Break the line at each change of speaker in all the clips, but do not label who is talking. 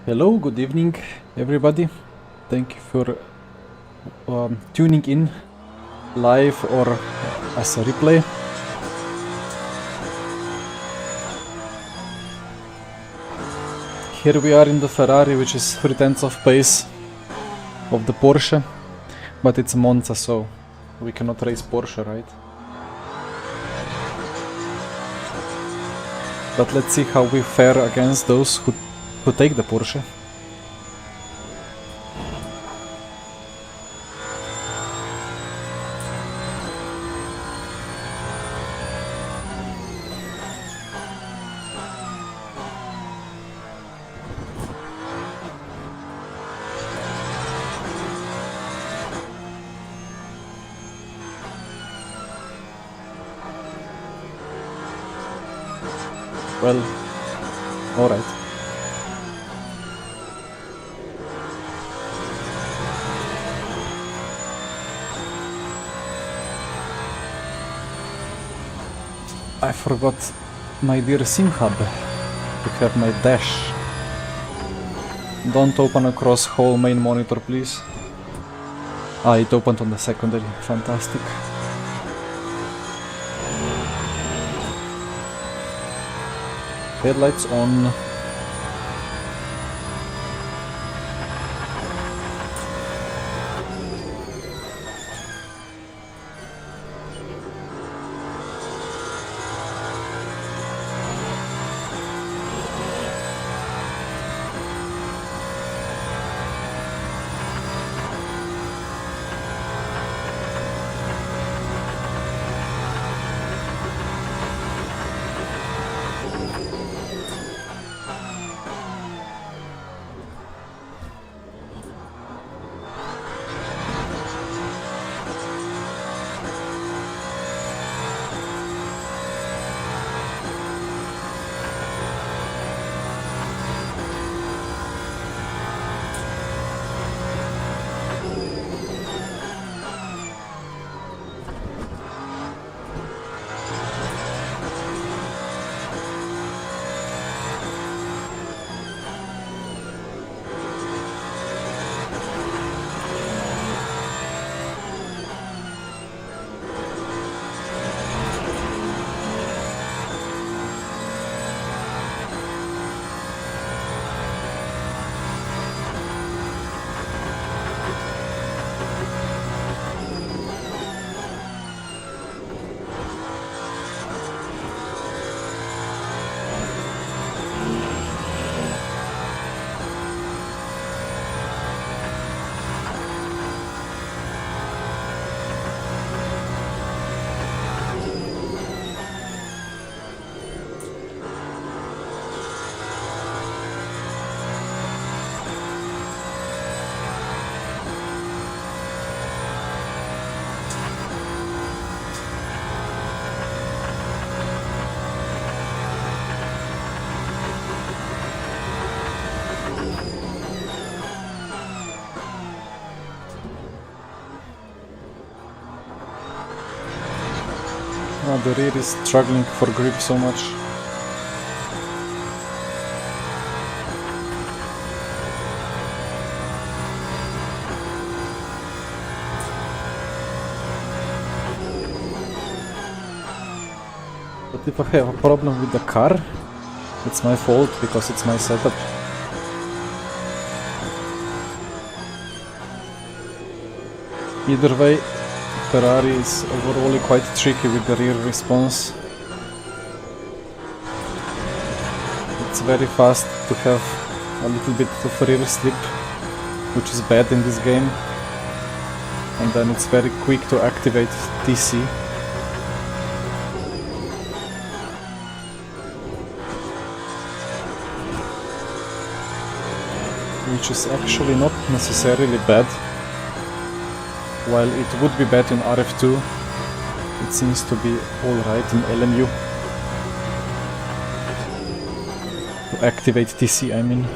Hello, good evening, everybody. Thank you for tuning in live or as a replay. Here we are in the Ferrari, which is 3/10 of pace of the Porsche, but it's Monza, so we cannot race Porsche, right? But let's see how we fare against those who take the Porsche. Well, alright. I forgot my dear SIM hub to have my dash. Don't open across whole main monitor, please. Ah, it opened on the secondary. Fantastic. Headlights on. Oh, the rear is struggling for grip so much. But if I have a problem with the car, it's my fault because it's my setup. Either way, Ferrari is overall quite tricky with the rear response. It's very fast to have a little bit of rear slip, which is bad in this game. And then it's very quick to activate TC. Which is actually not necessarily bad. While it would be bad in RF2, it seems to be alright in LMU. To activate TC, I mean.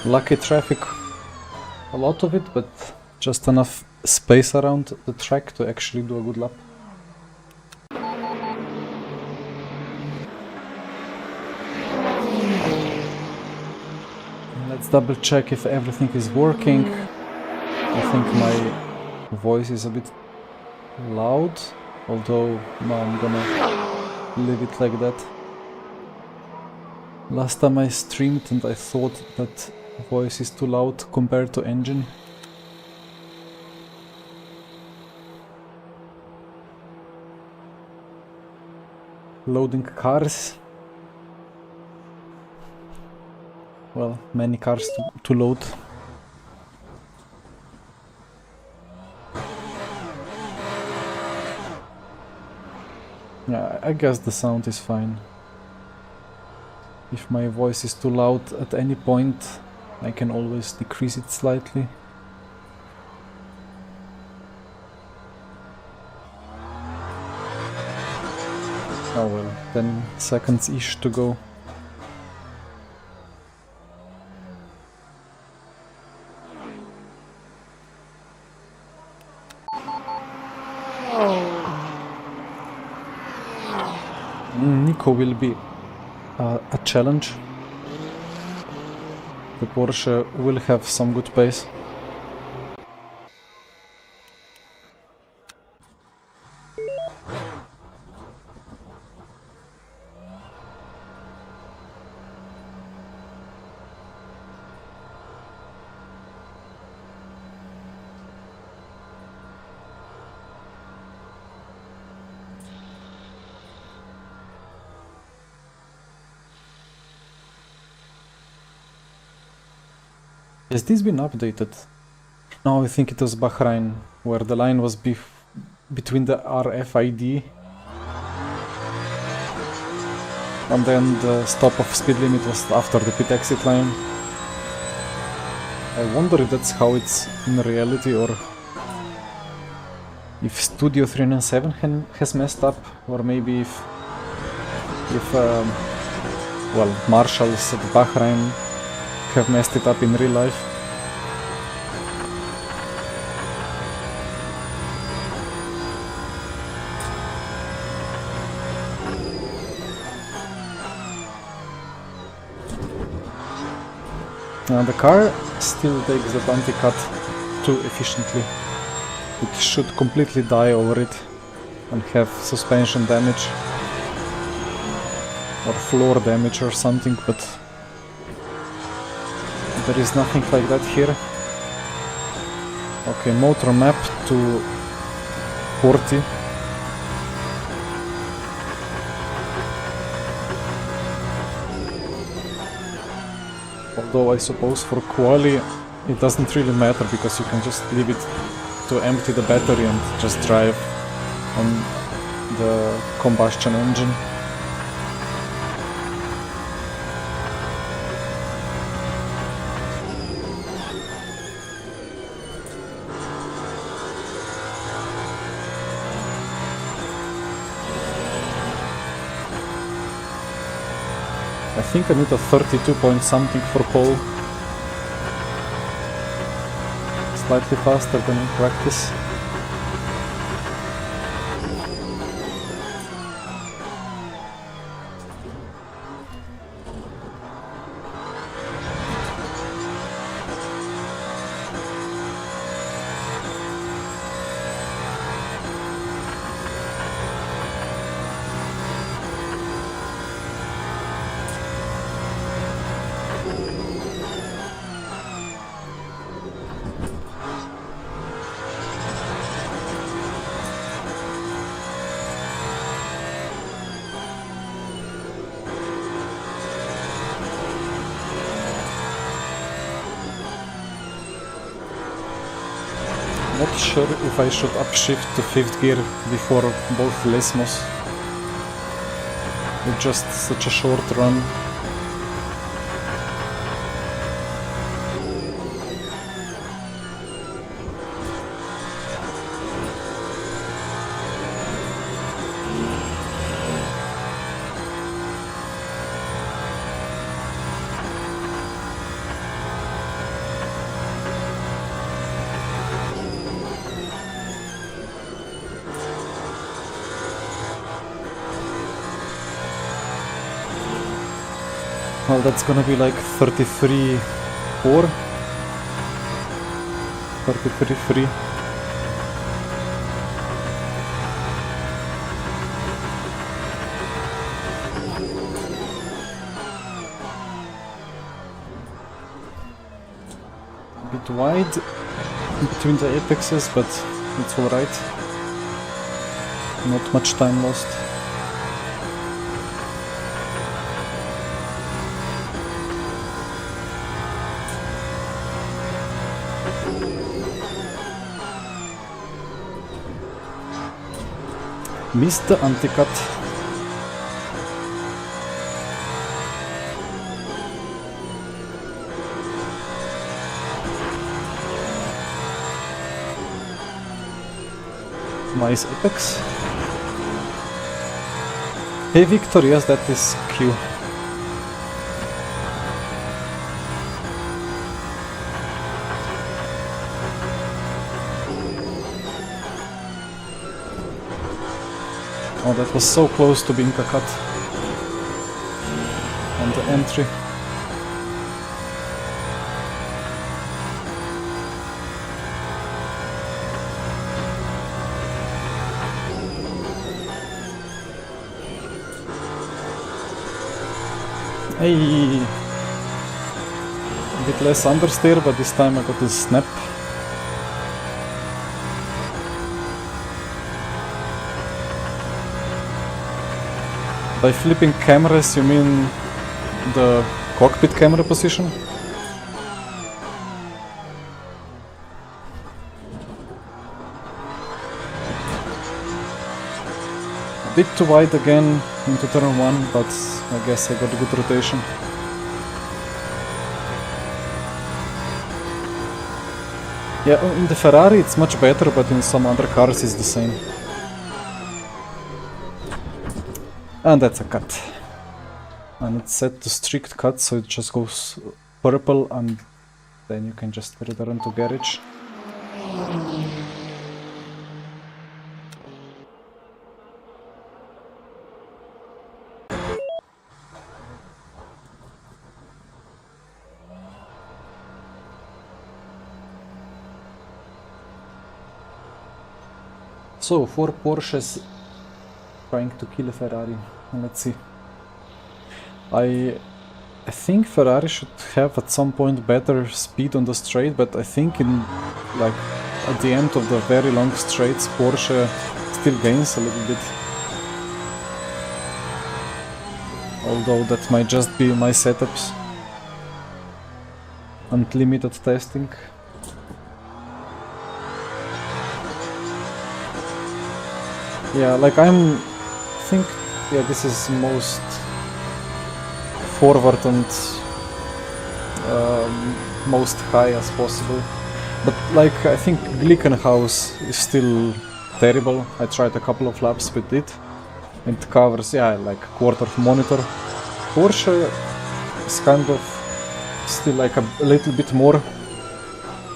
lucky traffic, a lot of it, but just enough space around the track to actually do a good lap. Let's double check if everything is working. I think my voice is a bit loud, although no, I'm gonna leave it like that. Last time I streamed and I thought that voice is too loud compared to engine. Loading cars. Well, many cars to load. Yeah, I guess the sound is fine. If my voice is too loud at any point, I can always decrease it slightly. Oh well, 10 seconds-ish to go. Nico will be a challenge. The Porsche will have some good pace. Has this been updated? No, I think it was Bahrain, where the line was between the RFID and then the stop of speed limit was after the pit exit line. I wonder if that's how it's in reality, or if Studio 397 has messed up, or maybe if well, marshals at Bahrain have messed it up in real life. The car still takes the anti-cut too efficiently. It should completely die over it and have suspension damage or floor damage or something, but there is nothing like that here. Okay, motor map to 40. Although I suppose for quali it doesn't really matter, because you can just leave it to empty the battery and just drive on the combustion engine. I think I need a 32 point something for pole. Slightly faster than in practice. Not sure if I should upshift to 5th gear before both Lesmos. It's just such a short run. Well, that's gonna be like 33.4. 33.3. A bit wide between the apexes, but it's alright. Not much time lost. Missed the anti-cut. Nice apex. Hey Victor, yes, that is Q. Oh, that was so close to being a cut on the entry. Hey! A bit less understeer, but this time I got to snap. By flipping cameras, you mean the cockpit camera position? A bit too wide again into turn 1, but I guess I got a good rotation. Yeah, in the Ferrari it's much better, but in some other cars it's the same. And that's a cut. And it's set to strict cut, so it just goes purple and then you can just return to garage. So, 4 Porsches trying to kill a Ferrari. Let's see. I think Ferrari should have at some point better speed on the straight, but I think in like at the end of the very long straights Porsche still gains a little bit. Although that might just be my setups and limited testing. Yeah, like yeah, this is most forward and most high as possible. But like, I think Glickenhaus is still terrible. I tried a couple of laps with it. It covers, yeah, like quarter of monitor. Porsche is kind of still like a little bit more.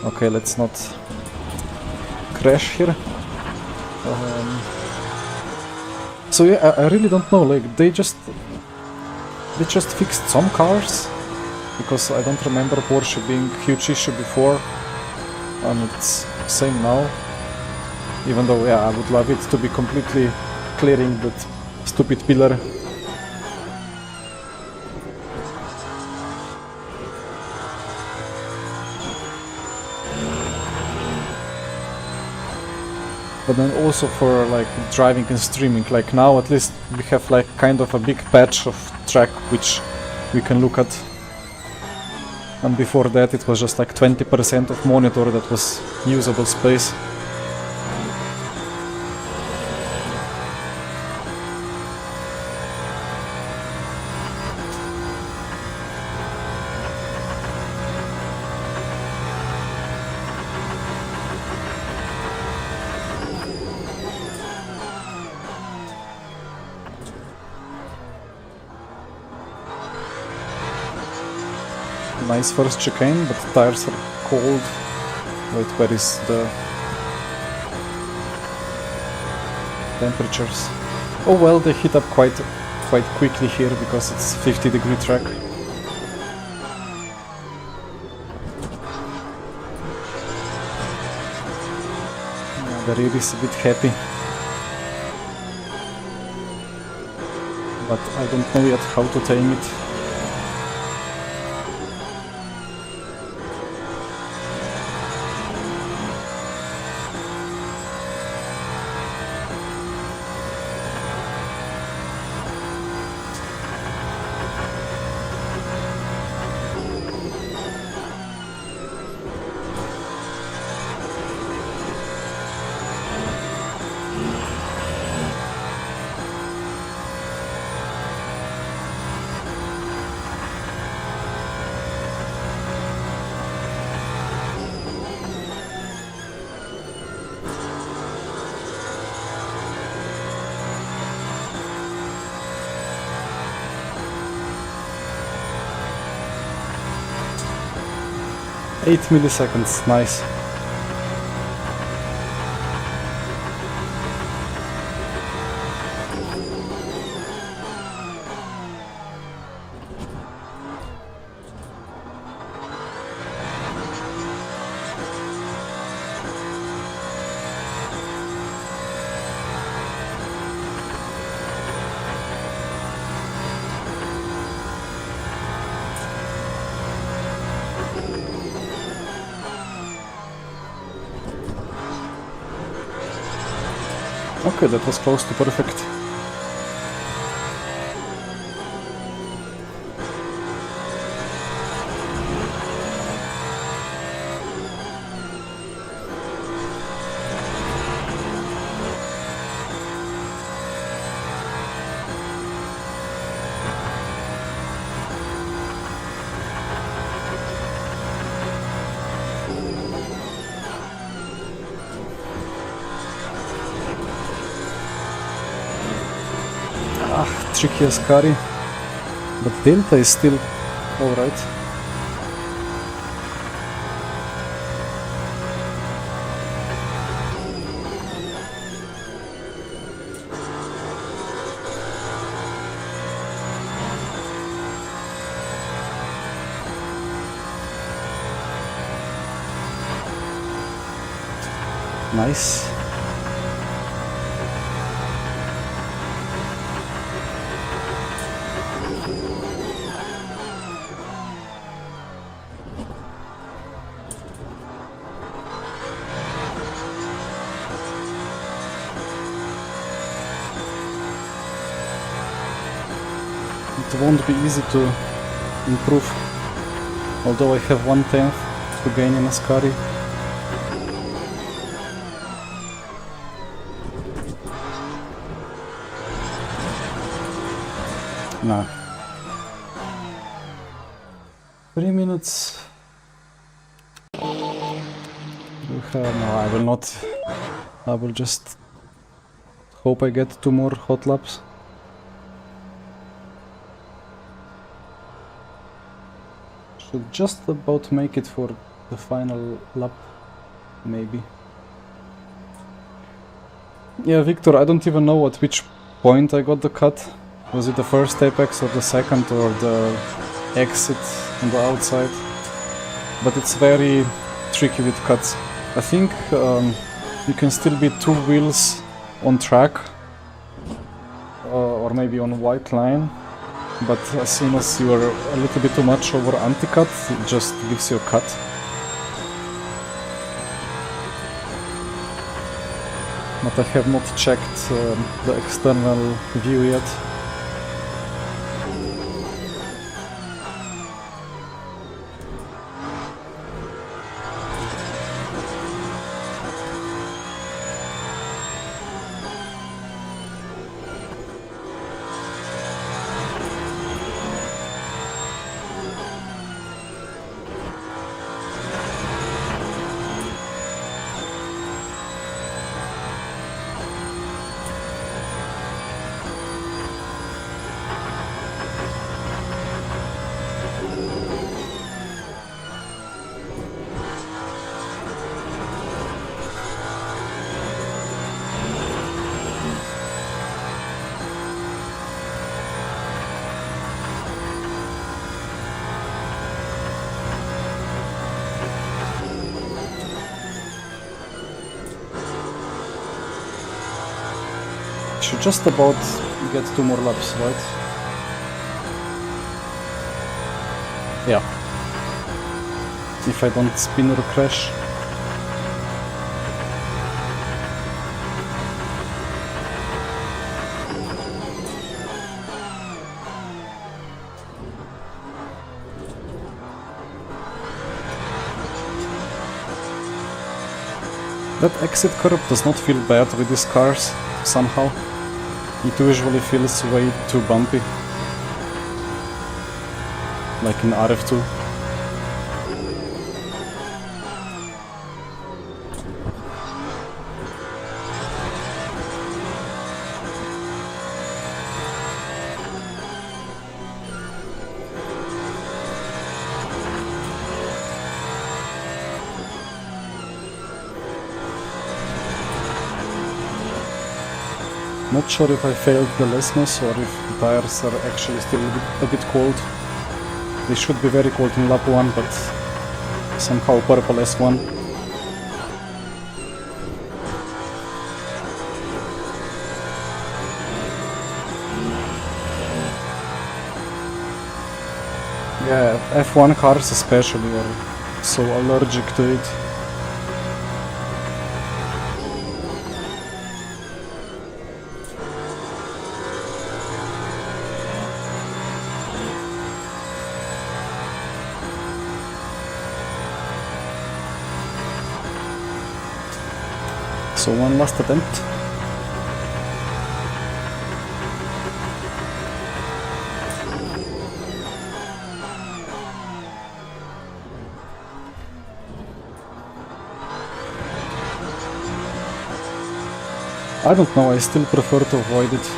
Okay, let's not crash here. So yeah, I really don't know, like they just fixed some cars, because I don't remember Porsche being a huge issue before, and it's same now. Even though, yeah, I would love it to be completely clearing that stupid pillar. But then also for like driving and streaming, like now at least we have like kind of a big patch of track which we can look at. And before that it was just like 20% of monitor that was usable space. Nice first chicane, but the tires are cold. Wait, where is the temperatures? Oh well, they heat up quite quickly here because it's 50-degree track. The rear is a bit happy. But I don't know yet how to tame it. Eight milliseconds, nice. Okay, that was close to perfect. Tricky as carry, but delta is still alright. Nice. It won't be easy to improve, although I have 1/10 to gain in Ascari. Nah. 3 minutes. No, I will not. I will just hope I get 2 more hot laps. Should just about make it for the final lap, maybe. Yeah, Victor, I don't even know at which point I got the cut. Was it the first apex or the second or the exit on the outside? But it's very tricky with cuts. I think you can still be 2 wheels on track or maybe on white line. But as soon as you are a little bit too much over anti-cut, it just gives you a cut. But I have not checked the external view yet. should just about get 2 more laps, right? Yeah. If I don't spin or crash. That exit curve does not feel bad with these cars, somehow. It usually feels way too bumpy. Like in RF2. Not sure if I failed the lessons or if the tires are actually still a bit cold. They should be very cold in lap 1, but somehow purple S1. Yeah, F1 cars especially are so allergic to it. So one last attempt. I don't know, I still prefer to avoid it.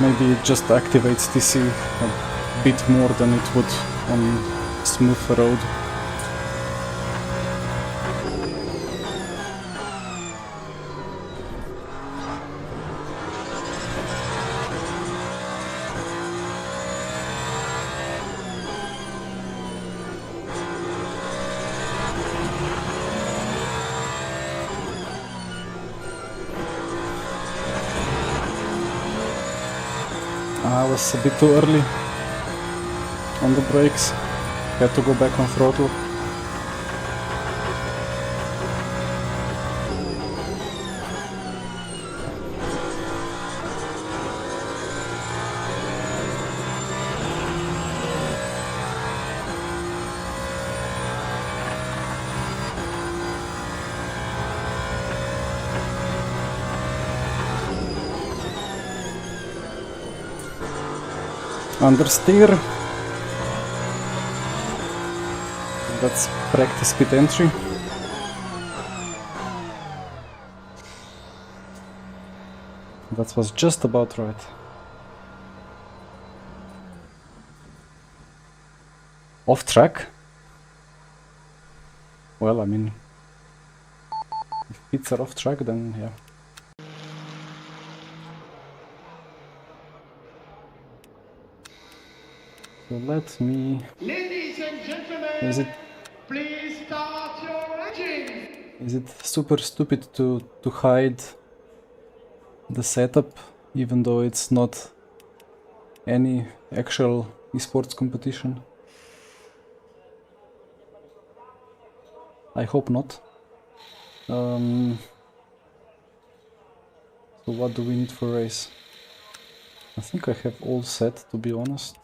Maybe it just activates TC a bit more than it would on smooth road. I was a bit too early on the brakes, had to go back on throttle. Understeer. That's practice pit entry. That was just about right. Off track? Well, I mean, if pits are off track, then yeah. So let me...
Ladies and gentlemen, please start your engines.
Is it super stupid to hide the setup, even though it's not any actual esports competition? I hope not. So what do we need for race? I think I have all set, to be honest.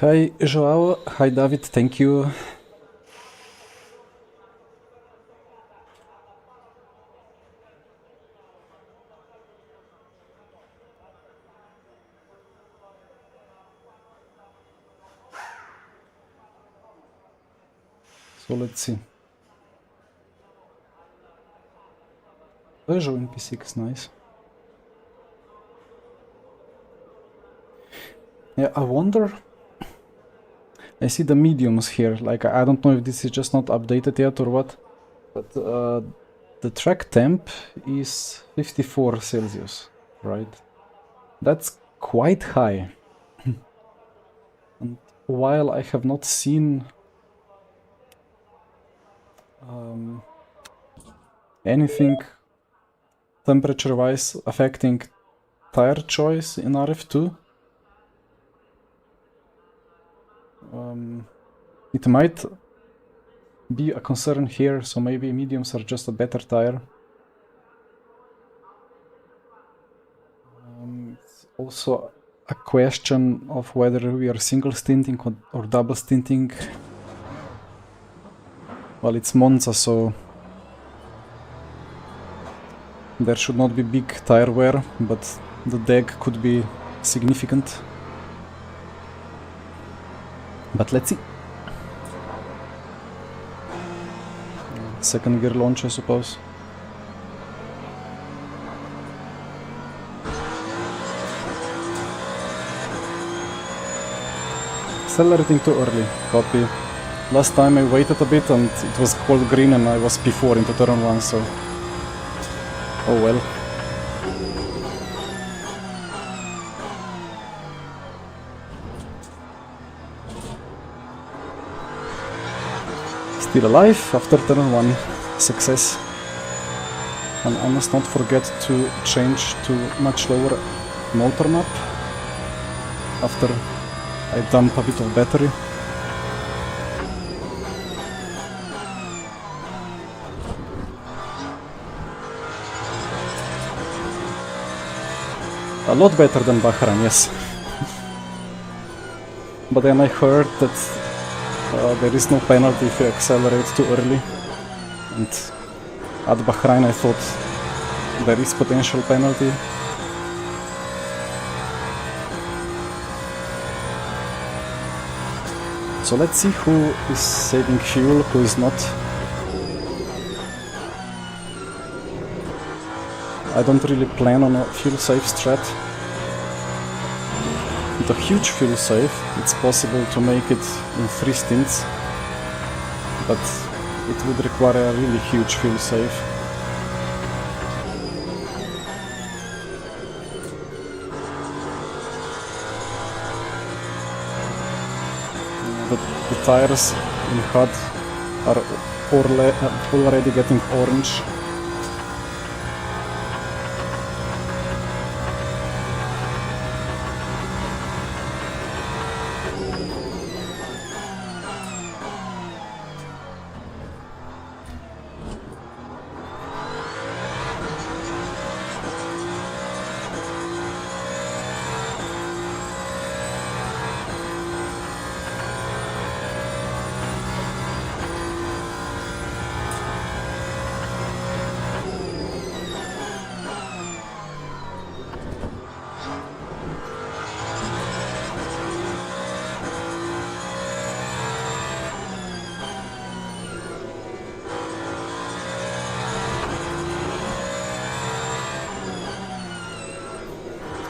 Hi Joao, hi David, thank you. So let's see. Peugeot in P6, nice. Yeah, I wonder... I see the mediums here, like I don't know if this is just not updated yet or what. But the track temp is 54 Celsius, right? That's quite high. And while I have not seen anything temperature-wise affecting tire choice in RF2, it might be a concern here, so maybe mediums are just a better tire. It's also a question of whether we are single stinting or double stinting. Well, it's Monza, so there should not be big tire wear, but the deg could be significant. But let's see. Second gear launch, I suppose. Accelerating too early, copy. Last time I waited a bit and it was called green and I was P4 into turn 1, so... oh well. Still alive after turn 1. Success. And I must not forget to change to much lower motor map after I dump a bit of battery. A lot better than Bahrain, yes. But then I heard that there is no penalty if you accelerate too early. And at Bahrain I thought there is potential penalty. So let's see who is saving fuel, who is not. I don't really plan on a fuel save strat. With a huge fuel save, it's possible to make it in 3 stints, but it would require a really huge fuel save. The tires in HUD are already getting orange.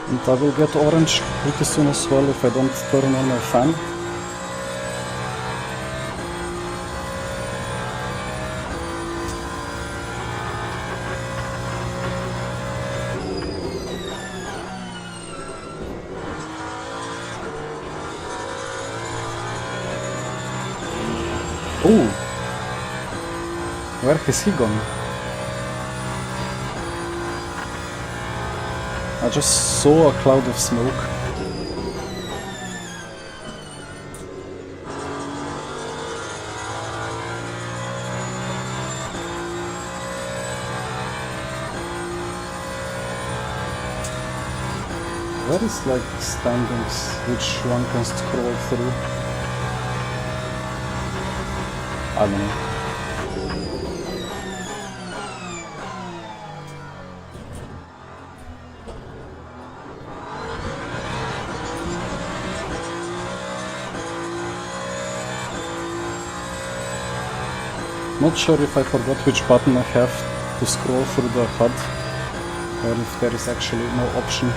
And I will get orange pretty soon as well if I don't turn on my fan. Ooh! Where has he gone? I just saw a cloud of smoke. Where is like standings which one can scroll through? I don't know. Not sure if I forgot which button I have to scroll through the HUD, or if there is actually no option.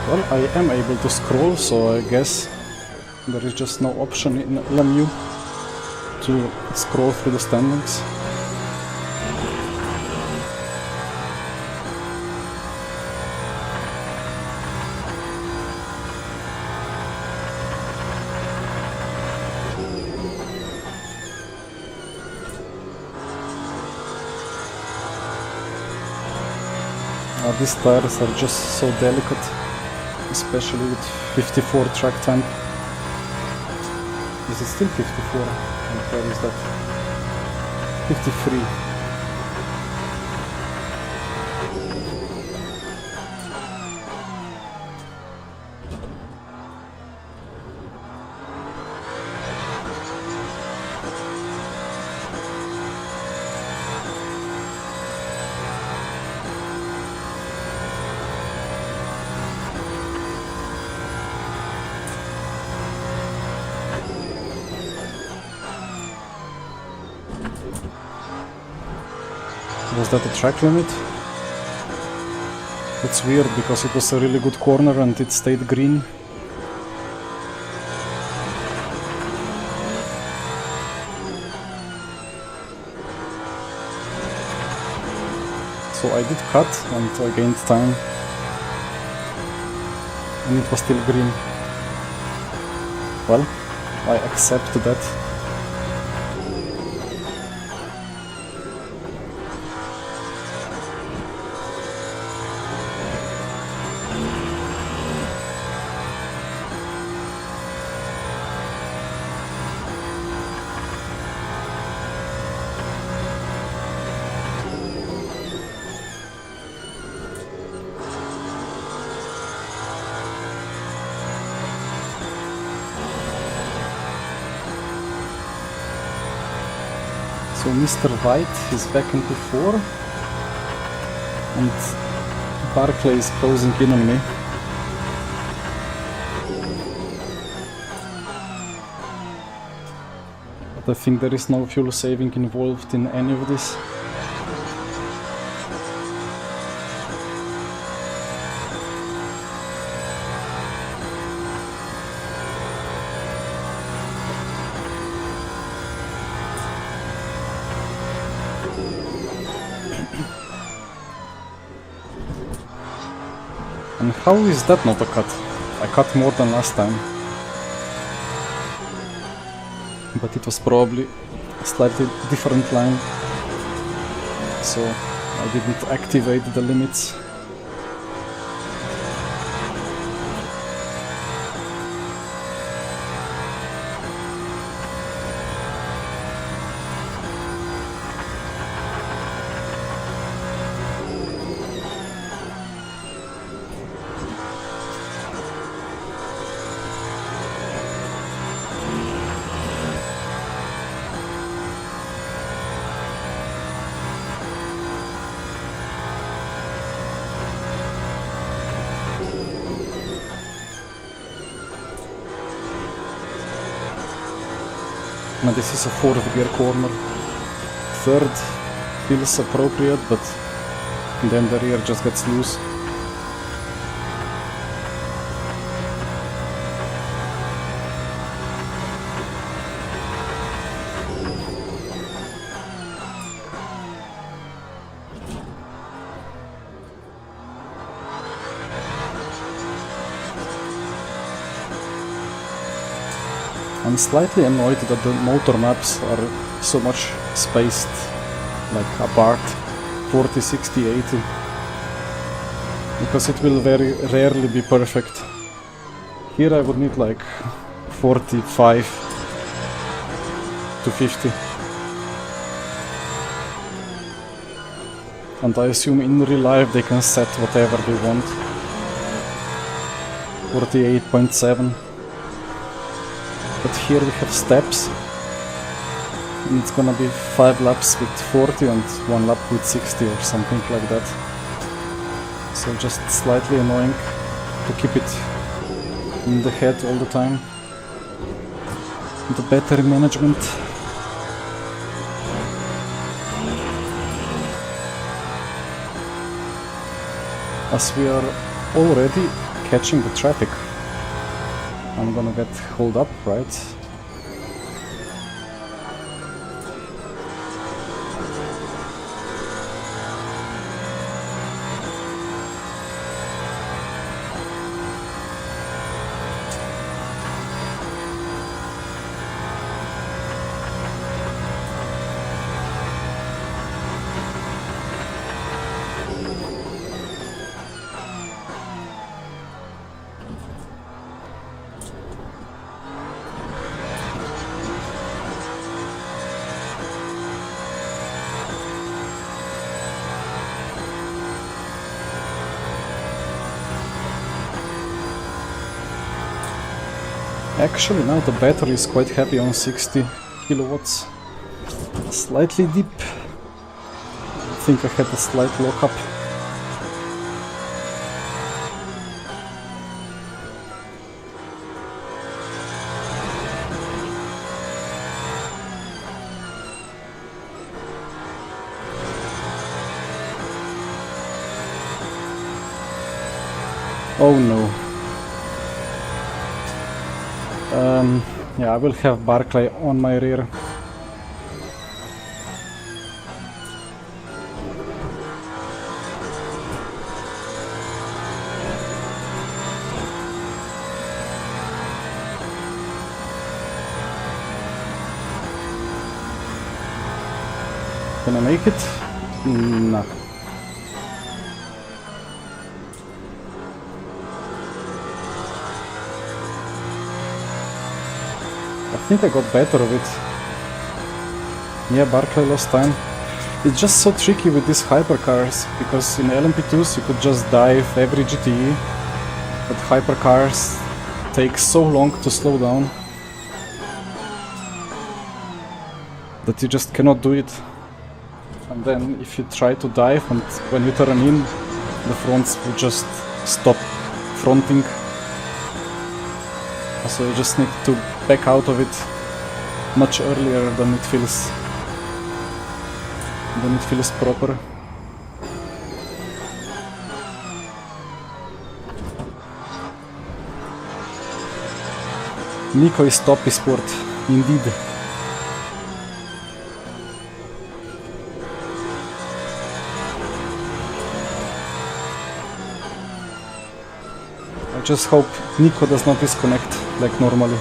Well, I am able to scroll, so I guess there is just no option in LMU to scroll through the standings. These tires are just so delicate, especially with 54 track time. Is it still 54? And where is that? 53. Was that a track limit? It's weird because it was a really good corner and it stayed green. So I did cut and I gained time. And it was still green. Well, I accept that. So Mr. White is back in P4 and Barclay is closing in on me. But I think there is no fuel saving involved in any of this. And how is that not a cut? I cut more than last time. But it was probably a slightly different line. So I didn't activate the limits. Now this is a 4th gear corner. 3rd feels appropriate, but then the rear just gets loose. I'm slightly annoyed that the motor maps are so much spaced, like apart, 40, 60, 80, because it will very rarely be perfect. Here I would need like 45 to 50. And I assume in real life they can set whatever they want. 48.7. But here we have steps, and it's gonna be 5 laps with 40 and 1 lap with 60 or something like that. So just slightly annoying to keep it in the head all the time. The battery management. As we are already catching the traffic. I'm gonna get hold up, right? Actually, now the battery is quite happy on 60 kilowatts. Slightly deep. I think I had a slight lockup. Oh no. Yeah, I will have Barclay on my rear. Can I make it? Nah. I think I got better of it. Yeah, Barclay lost time. It's just so tricky with these hypercars, because in LMP2s you could just dive every GTE, but hypercars take so long to slow down that you just cannot do it. And then if you try to dive and when you turn in, the fronts will just stop fronting. So you just need to back out of it much earlier than it feels proper. Nico is top sport, indeed. I just hope Nico does not disconnect like normally.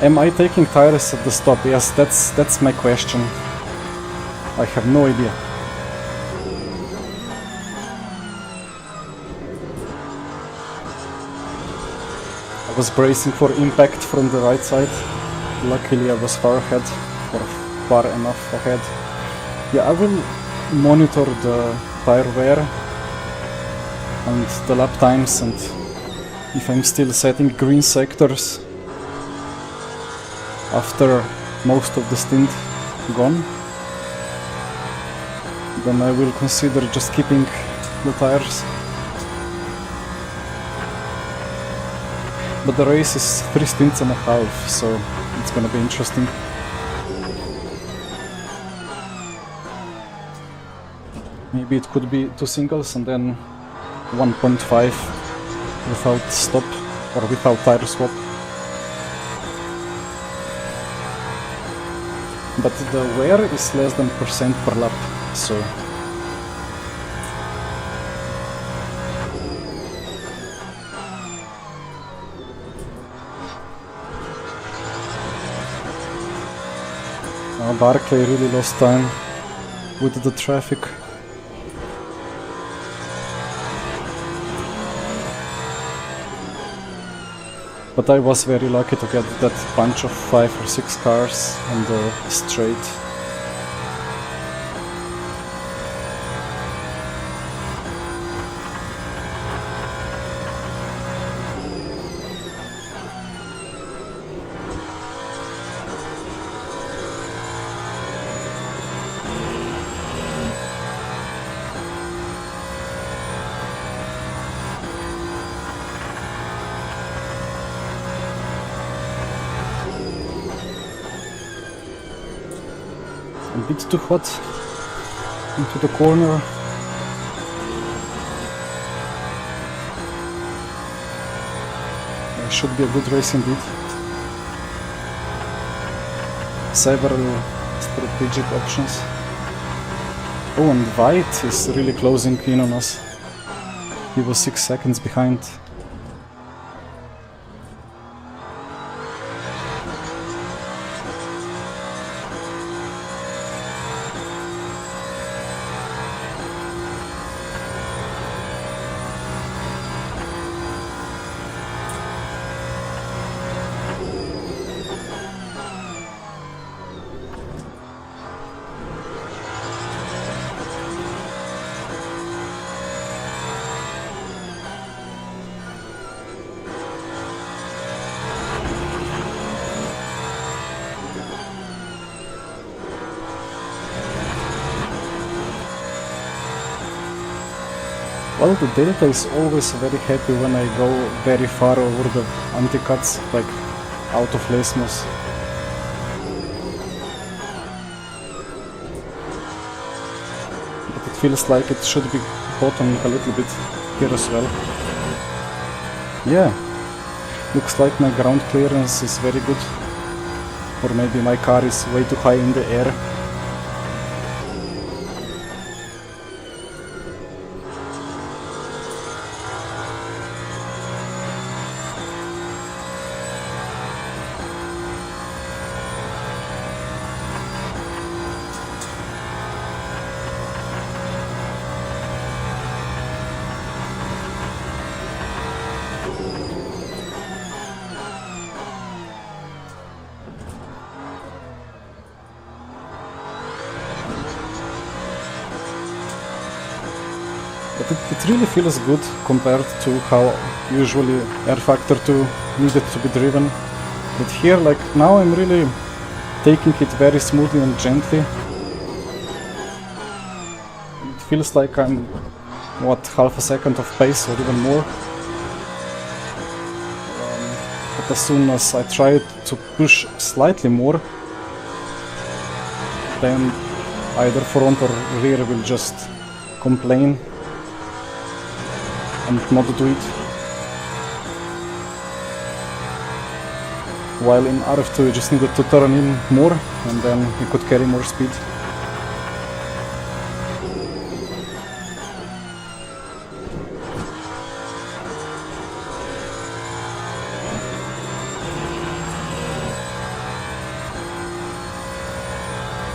Am I taking tires at the stop? Yes, that's my question. I have no idea. I was bracing for impact from the right side. Luckily I was far ahead, or far enough ahead. Yeah, I will monitor the tire wear and the lap times, and if I'm still setting green sectors after most of the stint gone, then I will consider just keeping the tires. But the race is 3 stints and a half, so it's gonna be interesting. Maybe it could be 2 singles and then 1.5 without stop or without tire swap. But the wear is less than % per lap, so Barclay really lost time with the traffic. But I was very lucky to get that bunch of 5 or 6 cars on the straight. A bit too hot into the corner. should be a good race indeed. Several strategic options. Oh, and White is really closing in on us. He was 6 seconds behind. Well, the Delta is always very happy when I go very far over the anti-cuts, like out of Lesmos. But it feels like it should be bottoming a little bit here as well. Yeah, looks like my ground clearance is very good. Or maybe my car is way too high in the air. But it really feels good compared to how usually R Factor 2 needed to be driven. But here, like, now I'm really taking it very smoothly and gently. It feels like I'm, what, half a second of pace or even more. But as soon as I try to push slightly more, then either front or rear will just complain and not do it. While in RF2 you just needed to turn in more and then you could carry more speed.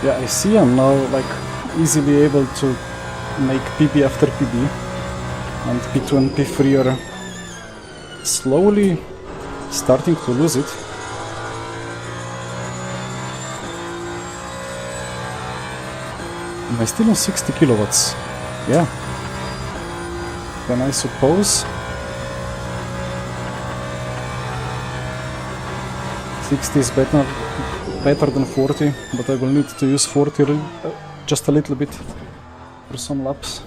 Yeah, I see I'm now like easily able to make PB after PB. And P2 and P3 are slowly starting to lose it. Am I still on 60 kilowatts? Yeah. Then I suppose 60 is better than 40, but I will need to use 40 just a little bit for some laps.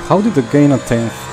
How did I gain a 10th?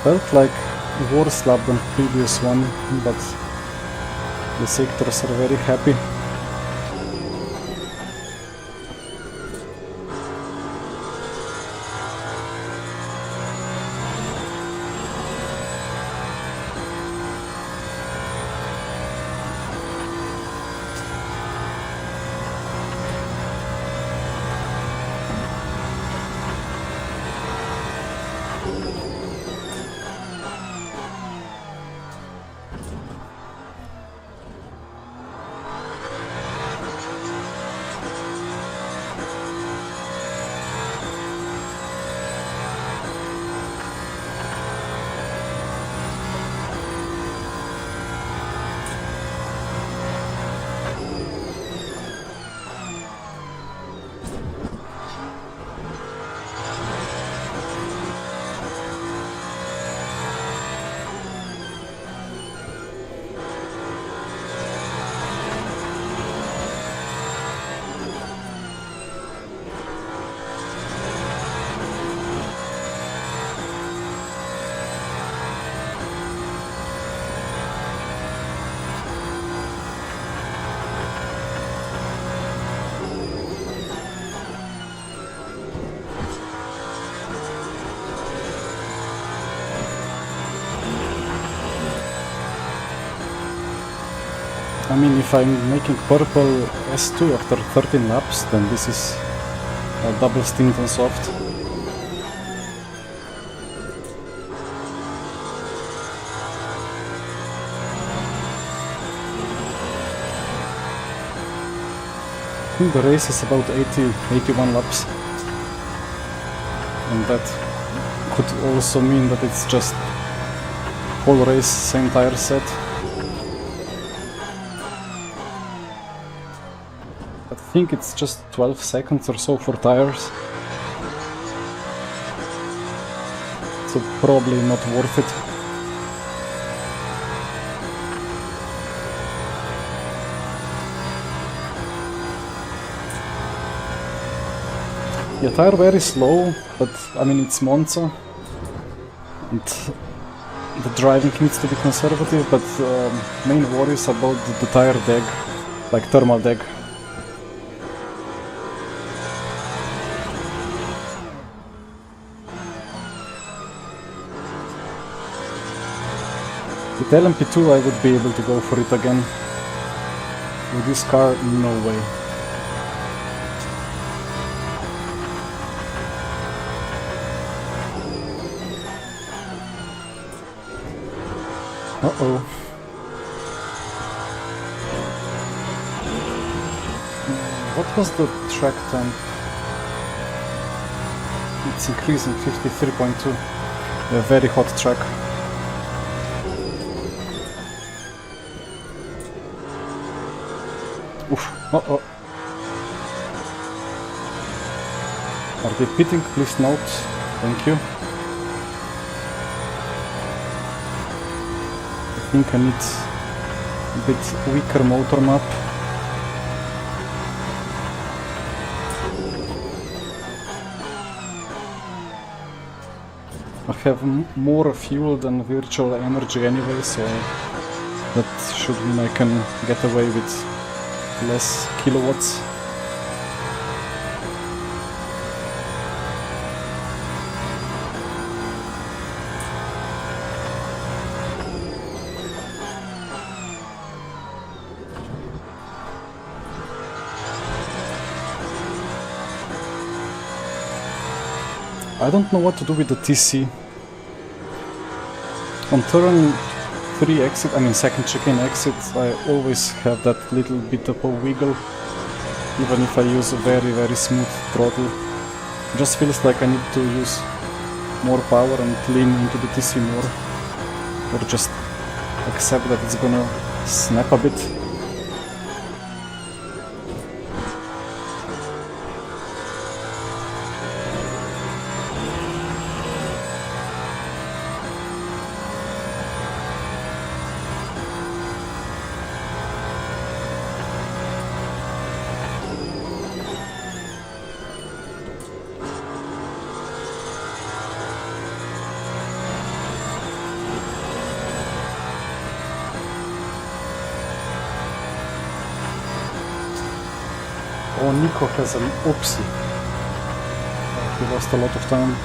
Felt like a worse lap than previous one, but the sectors are very happy. I mean, if I'm making purple S2 after 13 laps, then this is a double stint on soft. I think the race is about 81 laps. And that could also mean that it's just whole race, same tire set. I think it's just 12 seconds or so for tires. So probably not worth it. Yeah, tire very slow, but I mean it's Monza. And the driving needs to be conservative, but main worry is about the tire deg, like thermal deg. With LMP2 I would be able to go for it again. With this car, no way. Uh-oh. What was the track time? It's increasing, 53.2. A very hot track. Oof. Uh-oh. Are they pitting? Please note. Thank you. I think I need a bit weaker motor map. I have more fuel than virtual energy anyway, so that should mean I can get away with less kilowatts. I don't know what to do with the TC. On turn 3 exit, I mean second chicane exit, I always have that little bit of a wiggle, even if I use a very smooth throttle. It just feels like I need to use more power and lean into the TC more, or just accept that it's gonna snap a bit. Oh, Nico has an oopsie. He lost a lot of time.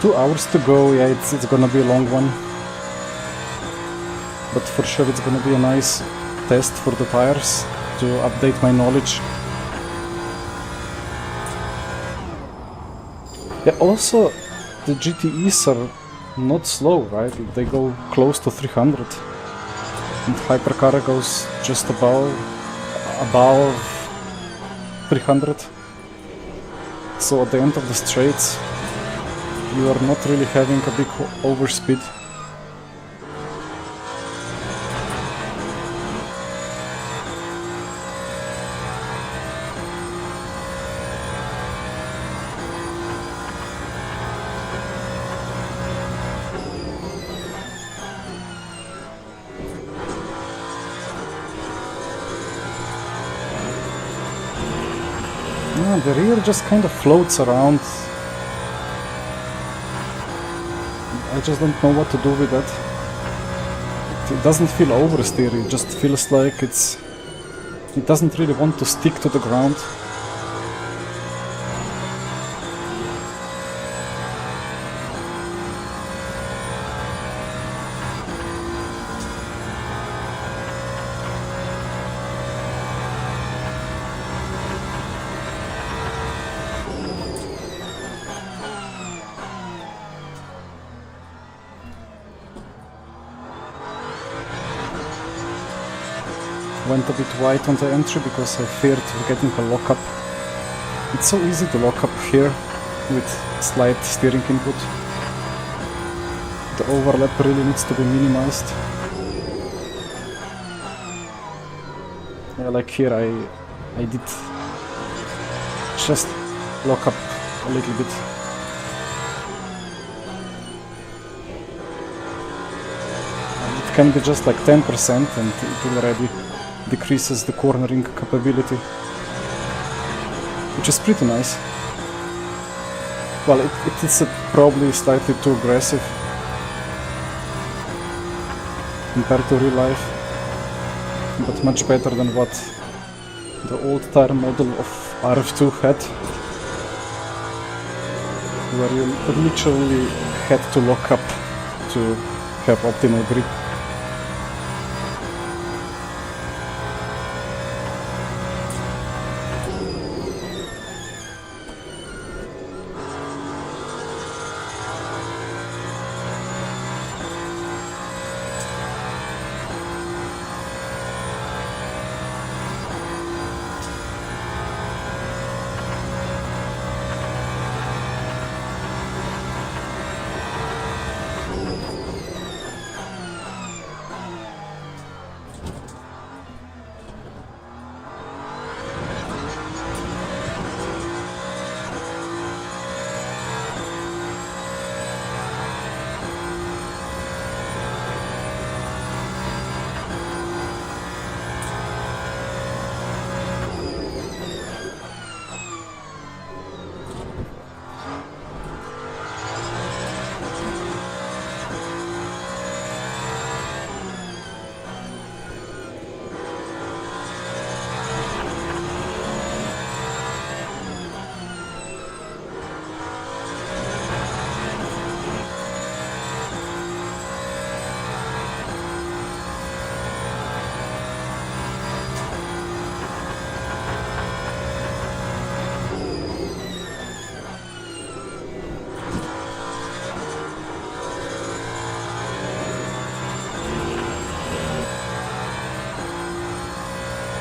Two hours to go, yeah, it's gonna be a long one. But for sure it's gonna be a nice test for the tires to update my knowledge. Yeah, also the GTEs are not slow, right? They go close to 300. And Hypercar goes just above 300. So at the end of the straights, you are not really having a big overspeed. Yeah, the rear just kind of floats around. I just don't know what to do with that. It doesn't feel oversteer, it just feels like it doesn't really want to stick to the ground. went a bit wide on the entry because I feared getting a lockup. It's so easy to lock up here with slight steering input. The overlap really needs to be minimized. Yeah, like here I did just lock up a little bit. And it can be just like 10% and it already decreases the cornering capability, which is pretty nice. Well, it is probably slightly too aggressive compared to real life, but much better than what the old tire model of RF2 had, where you literally had to lock up to have optimal grip.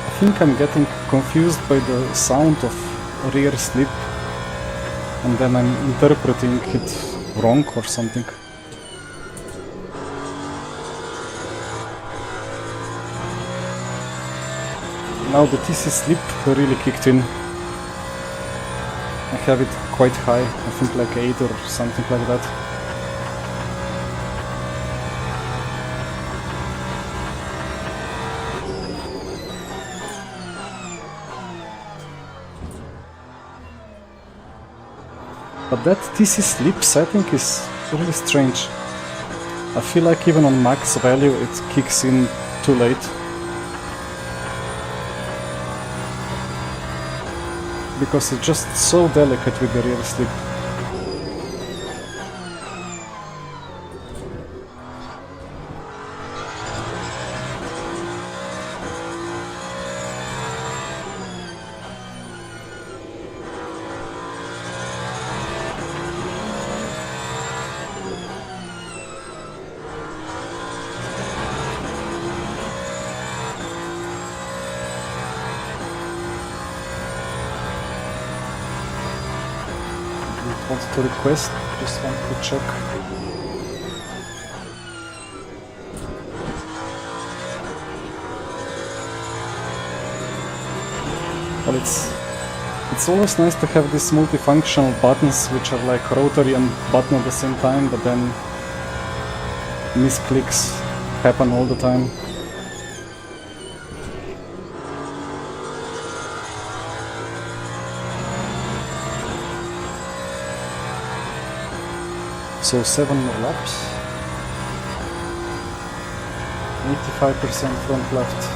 I think I'm getting confused by the sound of rear slip, and then I'm interpreting it wrong or something. Now the TC slip really kicked in. I have it quite high, I think like 8 or something like that. But that TC slip setting is really strange. I feel like even on max value it kicks in too late. Because it's just so delicate with the rear slip. Want to request, just want to check. Well, it's always nice to have these multifunctional buttons which are like rotary and button at the same time, but then misclicks happen all the time. So 7 more laps, 85% front left.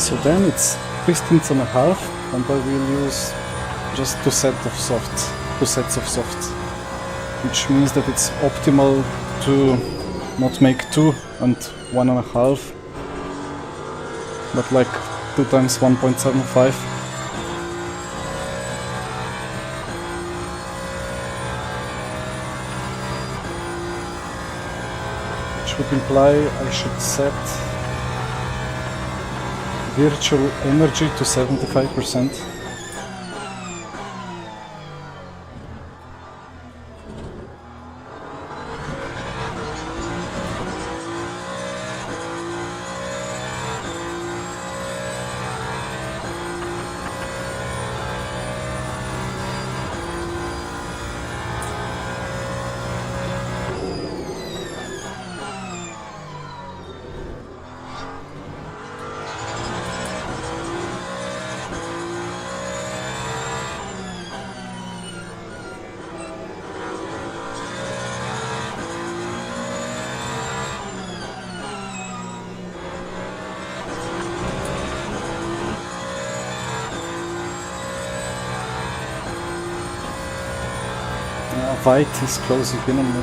So then it's pistons and a half, and I will use just two sets of softs, which means that it's optimal to not make 2 and 1.5, but like 2 times 1.75. Which would imply I should set virtual energy to 75%. White is closing in on me.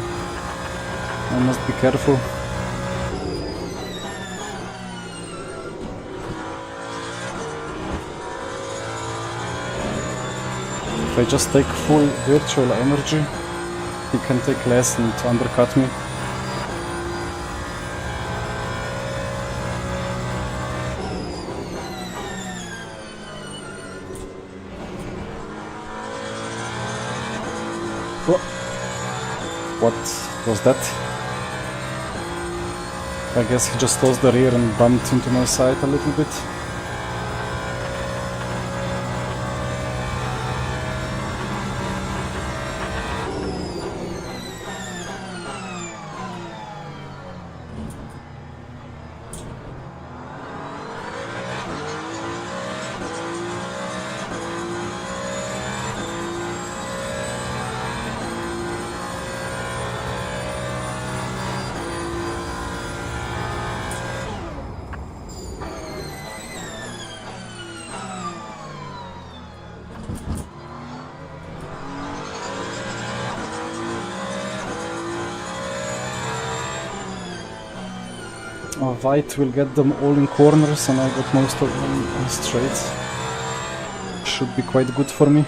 I must be careful. If I just take full virtual energy, he can take less and undercut me. What was that? I guess he just lost the rear and bumped into my side a little bit. White will get them all in corners and I got most of them on straights. Should be quite good for me.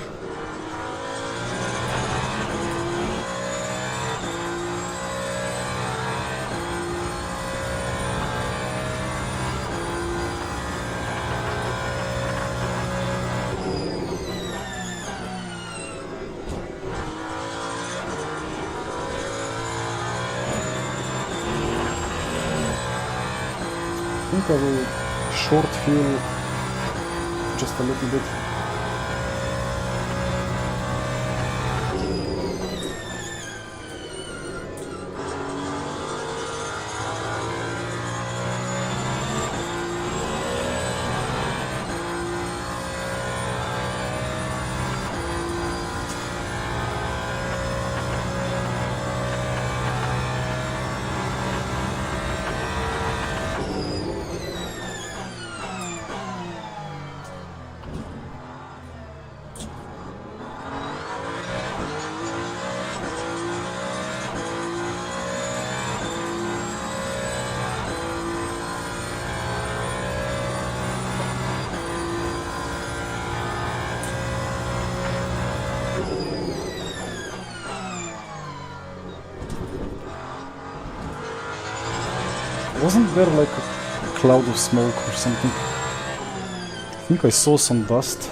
I think I will short fuel just a little bit. Wasn't there like a cloud of smoke or something? I think I saw some dust.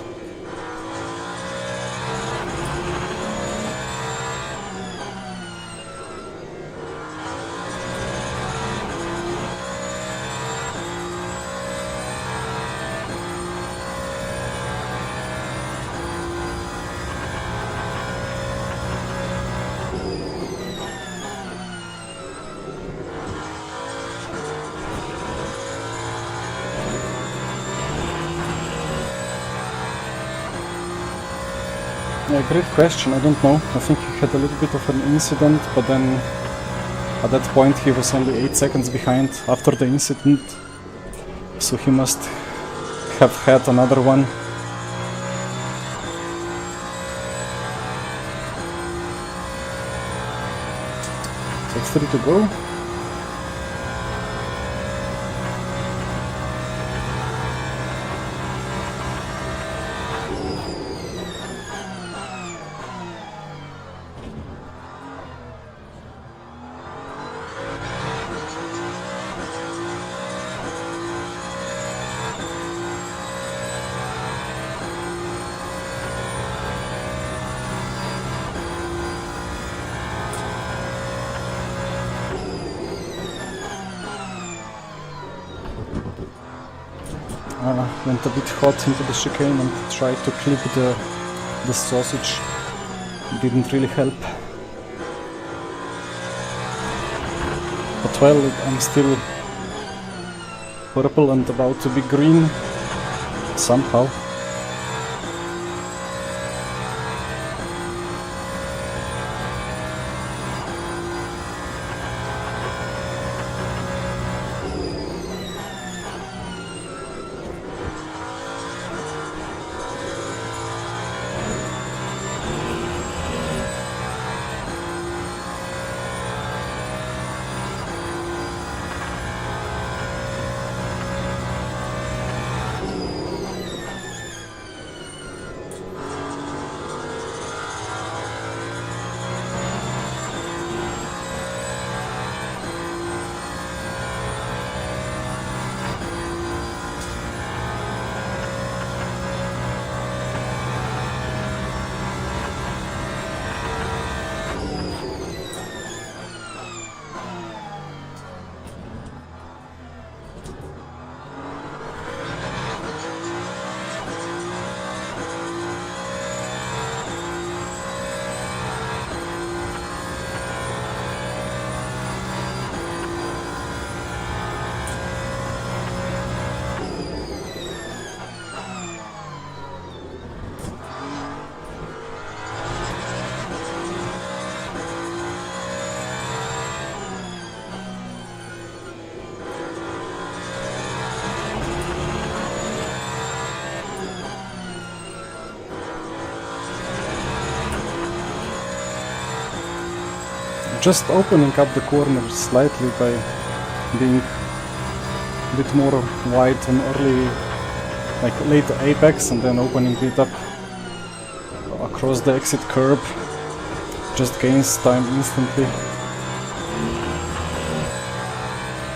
Yeah, great question, I don't know. I think he had a little bit of an incident, but then at that point he was only 8 seconds behind after the incident. So he must have had another one. So 3 to go. Went a bit hot into the chicane and tried to clip the sausage. Didn't really help. But well, I'm still purple and about to be green somehow. Just opening up the corner slightly by being a bit more wide on early, like late apex, and then opening it up across the exit curb just gains time instantly.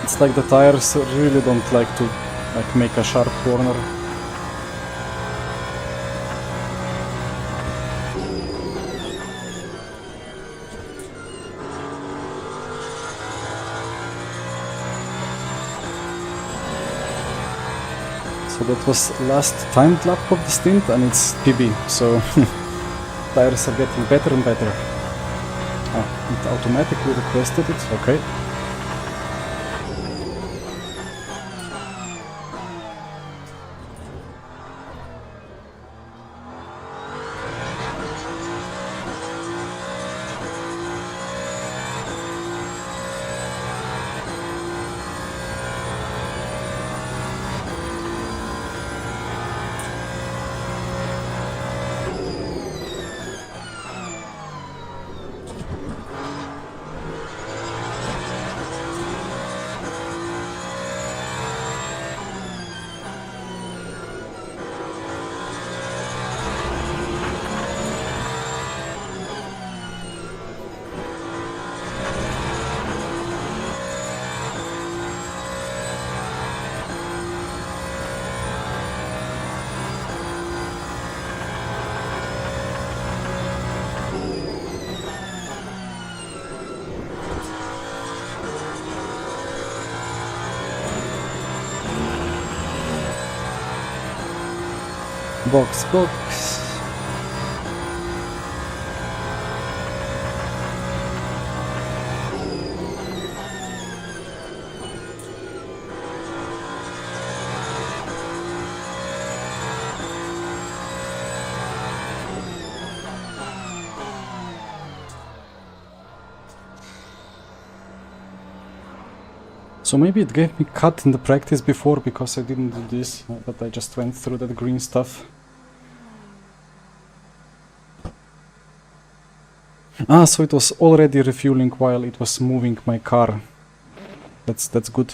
It's like the tires really don't like to make a sharp corner. So that was last timed lap of the stint, and it's PB, so tires are getting better and better. It automatically requested it, okay. Box, box. So maybe it gave me cut in the practice before because I didn't do this, but I just went through that green stuff. Ah, so it was already refueling while it was moving my car. That's good.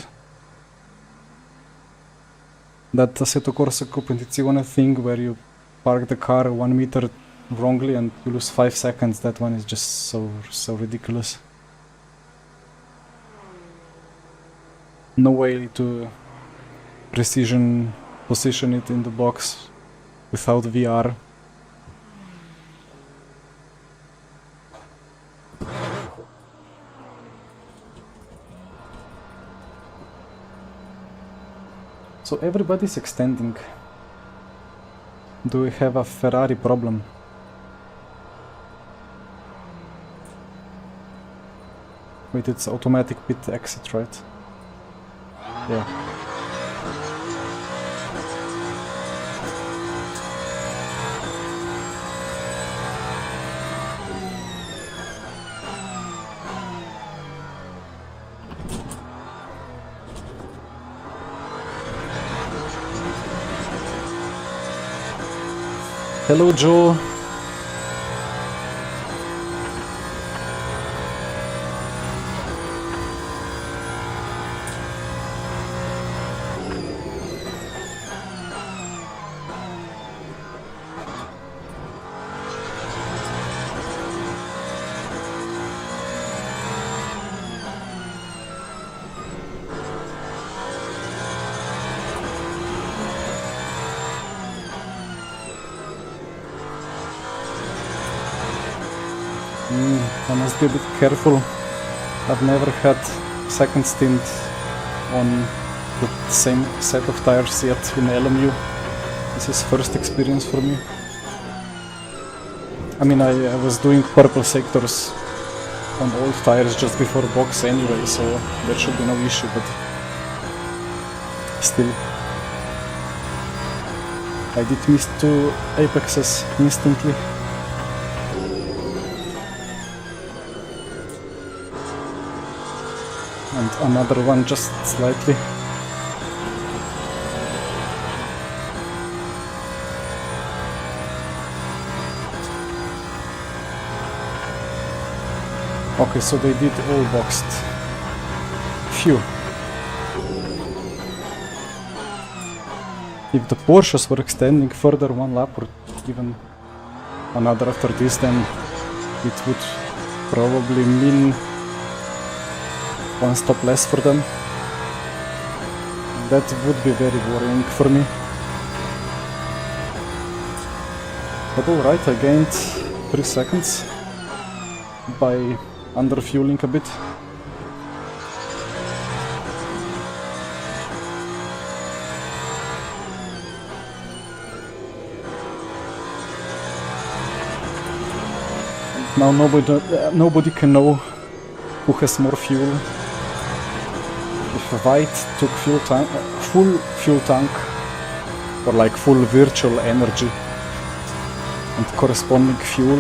That Assetto Corsa competizione thing where you park the car 1 meter wrongly and you lose 5 seconds, that one is just so ridiculous. No way to precision position it in the box without VR. So everybody's extending. Do we have a Ferrari problem? Wait, it's automatic pit exit, right? Yeah. Hello, Joe. I must be a bit careful. I've never had second stint on the same set of tires yet in LMU. This is first experience for me. I mean, I was doing purple sectors on old tires just before box anyway, so there should be no issue, but still. I did miss 2 apexes instantly. And another one just slightly. Okay, so they did all boxed. Phew. If the Porsches were extending further 1 lap or even another after this, then it would probably mean 1 stop less for them. That would be very worrying for me. But alright, I gained 3 seconds by underfueling a bit. And now nobody can know who has more fuel. If White took full fuel tank, or like full virtual energy and corresponding fuel,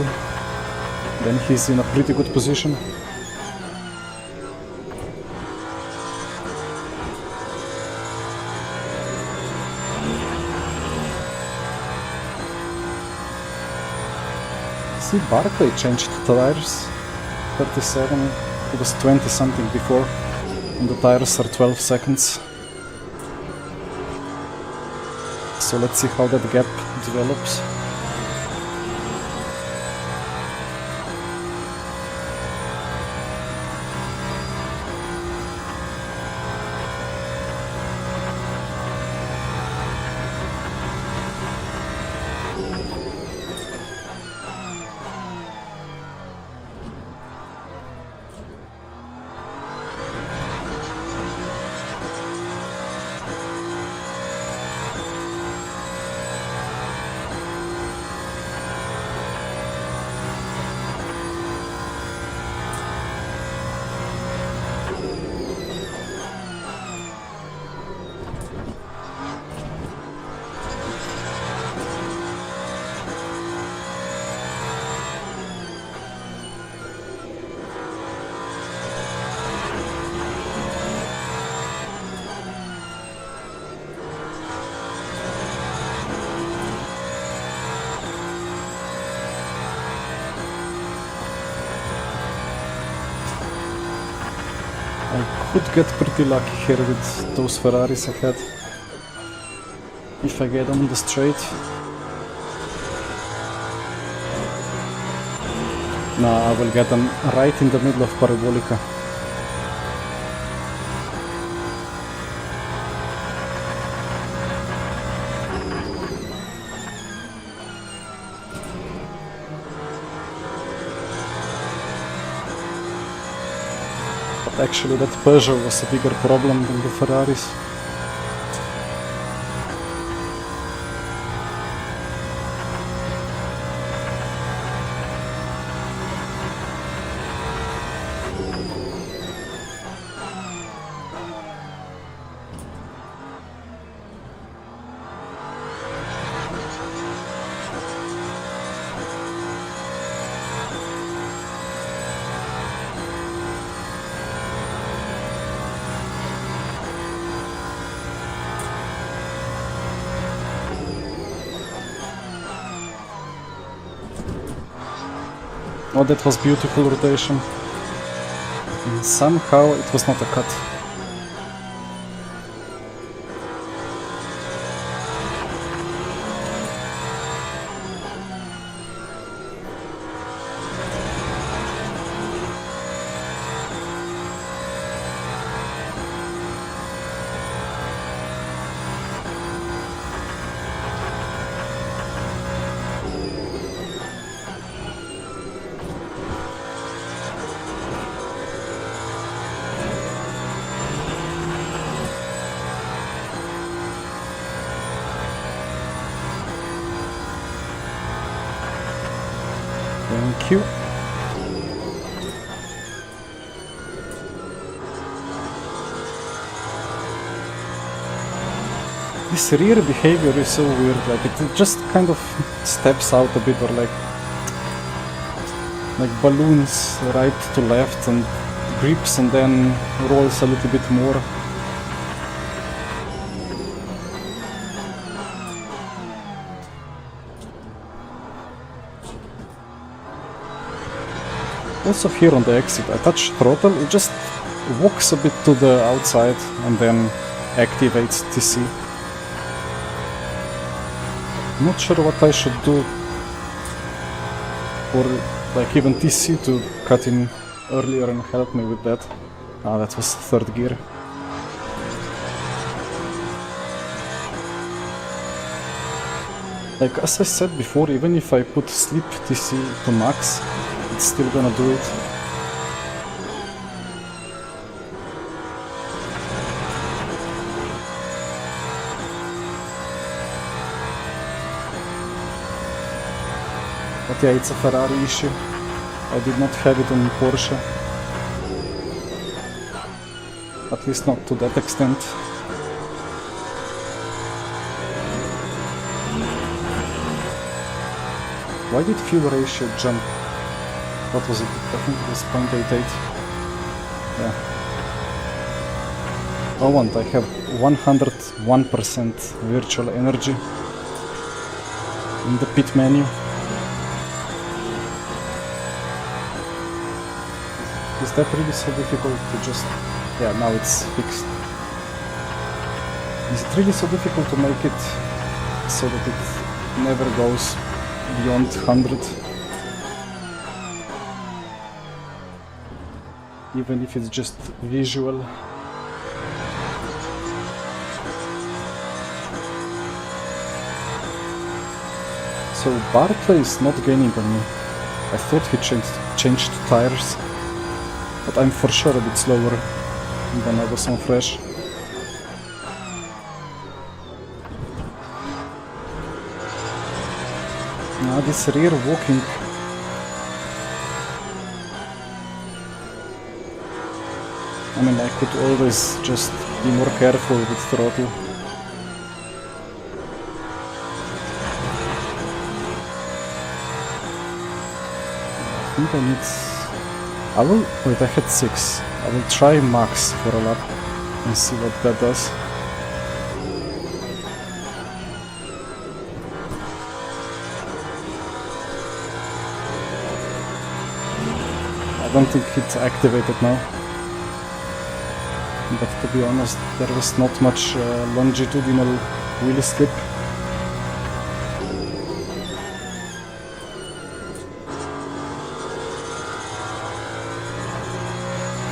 then he's in a pretty good position. See, Barclay changed the tires. 37, it was 20 something before, and the tires are 12 seconds. So let's see how that gap develops. I could get pretty lucky here with those Ferraris ahead. If I get on the straight. No, I will get them right in the middle of Parabolica. But actually that Peugeot was a bigger problem than the Ferraris. Oh, that was beautiful rotation. And somehow it was not a cut. Thank you. This rear behavior is so weird, like it just kind of steps out a bit, or like balloons right to left and grips and then rolls a little bit more. Also here on the exit, I touch throttle, it just walks a bit to the outside and then activates TC. Not sure what I should do, or like even TC to cut in earlier and help me with that. Ah, that was third gear. Like as I said before, even if I put sleep TC to max, it's still gonna do it. But yeah, it's a Ferrari issue. I did not have it on Porsche. At least not to that extent. Why did fuel ratio jump? What was it? I think it was 0.88. Yeah. Oh, and I have 101% virtual energy in the pit menu. Is that really so difficult to just... Yeah, now it's fixed. Is it really so difficult to make it so that it never goes beyond 100? Even if it's just visual. So Barclay is not gaining on me. I thought he changed tires, but I'm for sure a bit slower than I was on fresh. Now this rear walking. I mean, I could always just be more careful with throttle. I think I need... I will... Wait, I had 6. I will try max for a lap and see what that does. I don't think it's activated now. but to be honest, there was not much longitudinal wheel slip.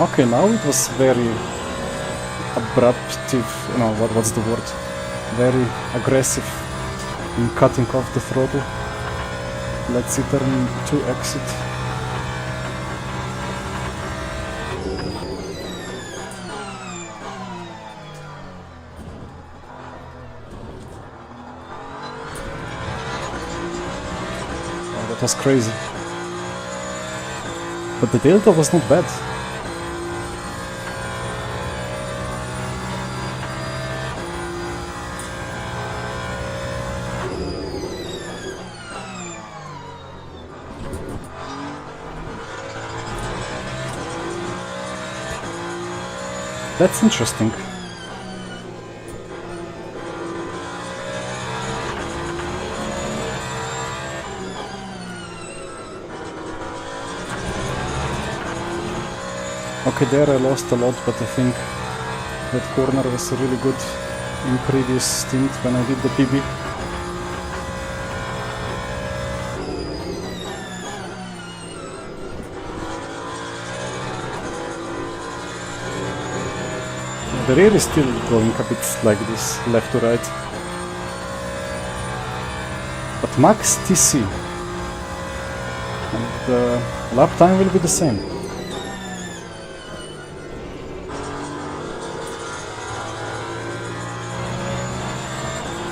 Okay, now it was very abruptive, no, what's the word? Very aggressive in cutting off the throttle. Let's see turn to exit. Oh, that was crazy. But the delta was not bad. That's interesting. Okay, there I lost a lot, but I think that corner was really good in previous stint when I did the PB. The rear is still going a bit like this, left to right. But max TC. And the lap time will be the same.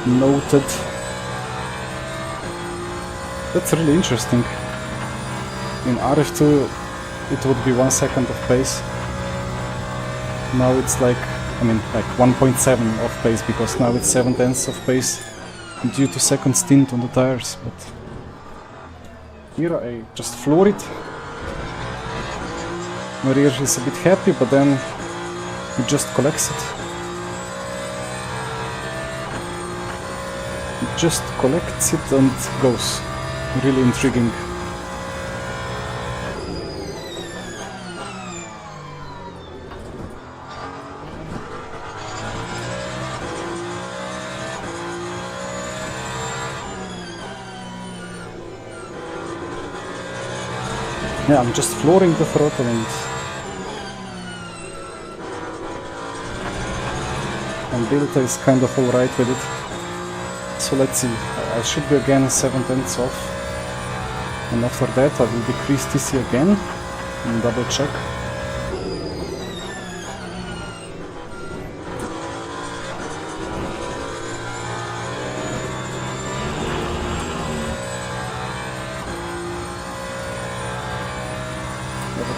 Noted. That's really interesting. In RF2 it would be 1 second of pace. Now it's like 1.7 of pace, because now it's 7/10 of pace due to second stint on the tires. But here I just floor it. My rear is a bit happy, but then it just collects it. It just collects it and goes. Really intriguing. Yeah, I'm just flooring the throttle and delta is kind of alright with it. So let's see, I should be again 7/10 off, and after that I will decrease TC again and double check.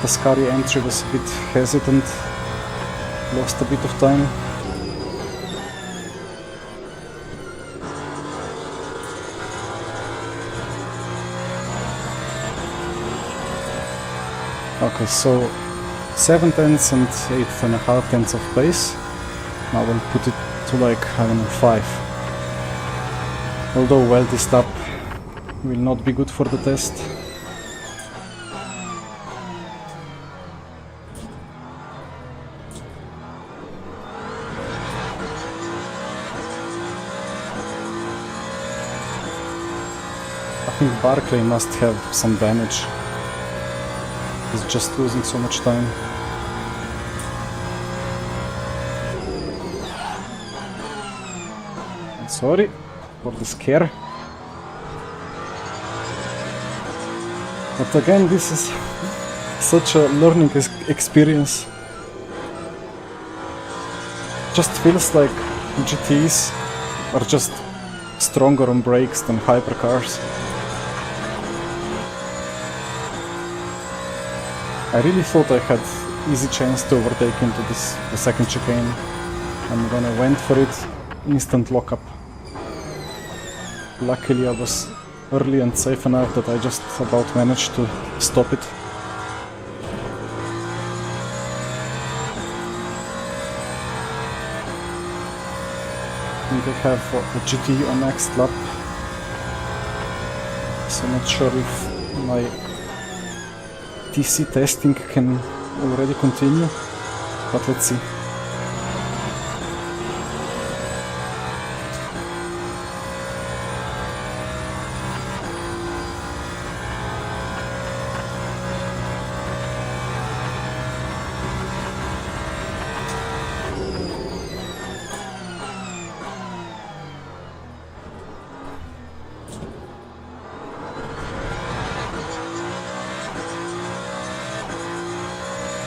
The Scary entry was a bit hesitant, lost a bit of time. Okay, so 7/10 and 8.5 of pace. Now we'll put it to like, I don't know, 5. Although, well, this lap will not be good for the test. I think Barclay must have some damage. He's just losing so much time. Sorry for the scare. But again, this is such a learning experience. Just feels like GTs are just stronger on brakes than hypercars. I really thought I had easy chance to overtake into the second chicane, and when I went for it, instant lockup. Luckily I was early and safe enough that I just about managed to stop it. I think I have a GT on next lap, so not sure if my TC testing can already continue, but let's see.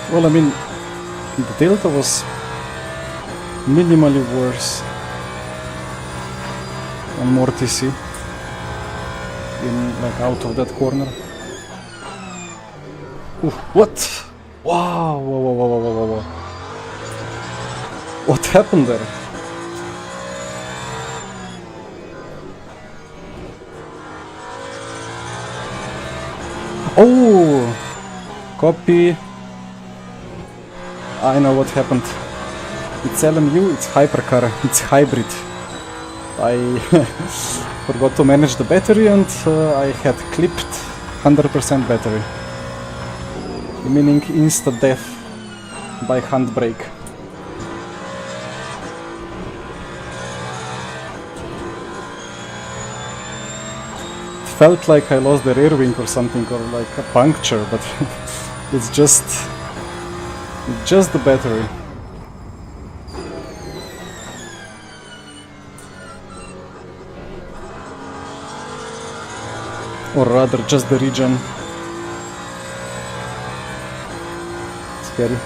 Well, I mean, the delta was minimally worse on more TC in like out of that corner. Ooh, what? Wow! Whoa, whoa, whoa, whoa, whoa, whoa! What happened there? Oh! Copy. I know what happened. It's LMU, it's hypercar, it's hybrid. I forgot to manage the battery and I had clipped 100% battery. Meaning insta death by handbrake. Felt like I lost the rear wing or something, or like a puncture, but it's just the battery. Or rather, just the regen. Scary.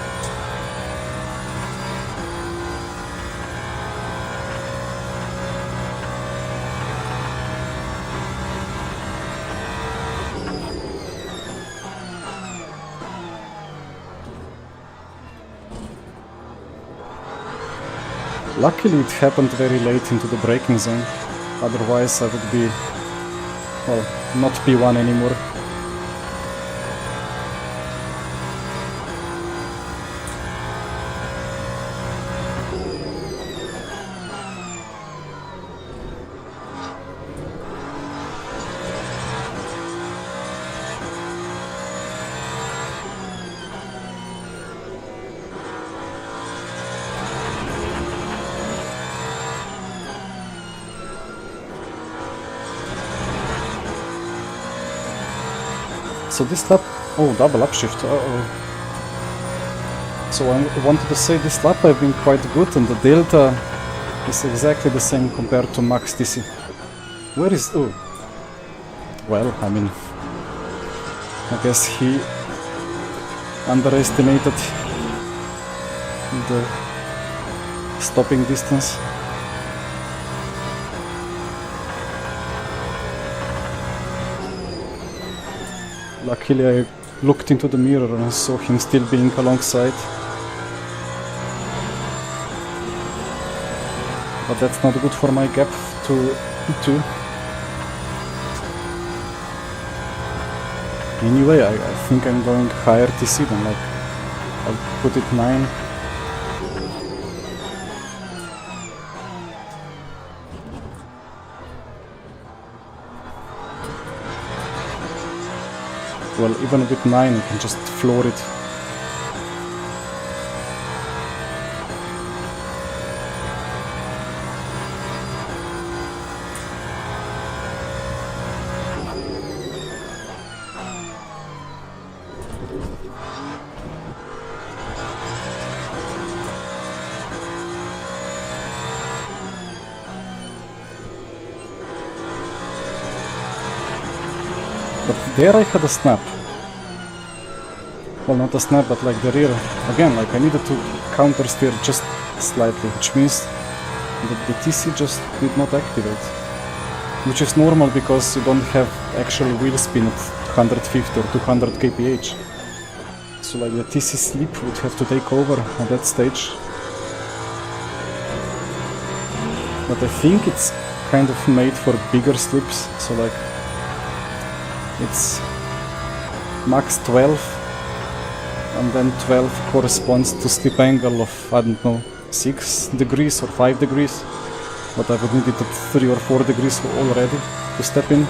Luckily it happened very late into the braking zone, otherwise I would be, well, not P1 anymore. So this lap, oh, double upshift, uh-oh. So I wanted to say this lap I've been quite good and the delta is exactly the same compared to max TC. Where is, oh, well, I mean, I guess he underestimated the stopping distance. Luckily I looked into the mirror and saw him still being alongside. But that's not good for my gap to P2. Anyway, I think I'm going higher TC than like, I'll put it 9. Well, even with 9 you can just floor it. But there I had a snap. Well, not a snap, but like the rear. Again, like I needed to counter steer just slightly, which means that the TC just did not activate. Which is normal because you don't have actual wheel spin at 150 or 200 kph. So like the TC slip would have to take over at that stage. But I think it's kind of made for bigger slips, so like it's max 12 and then 12 corresponds to slip angle of, I don't know, 6 degrees or 5 degrees, but I would need it at 3 or 4 degrees already to step in.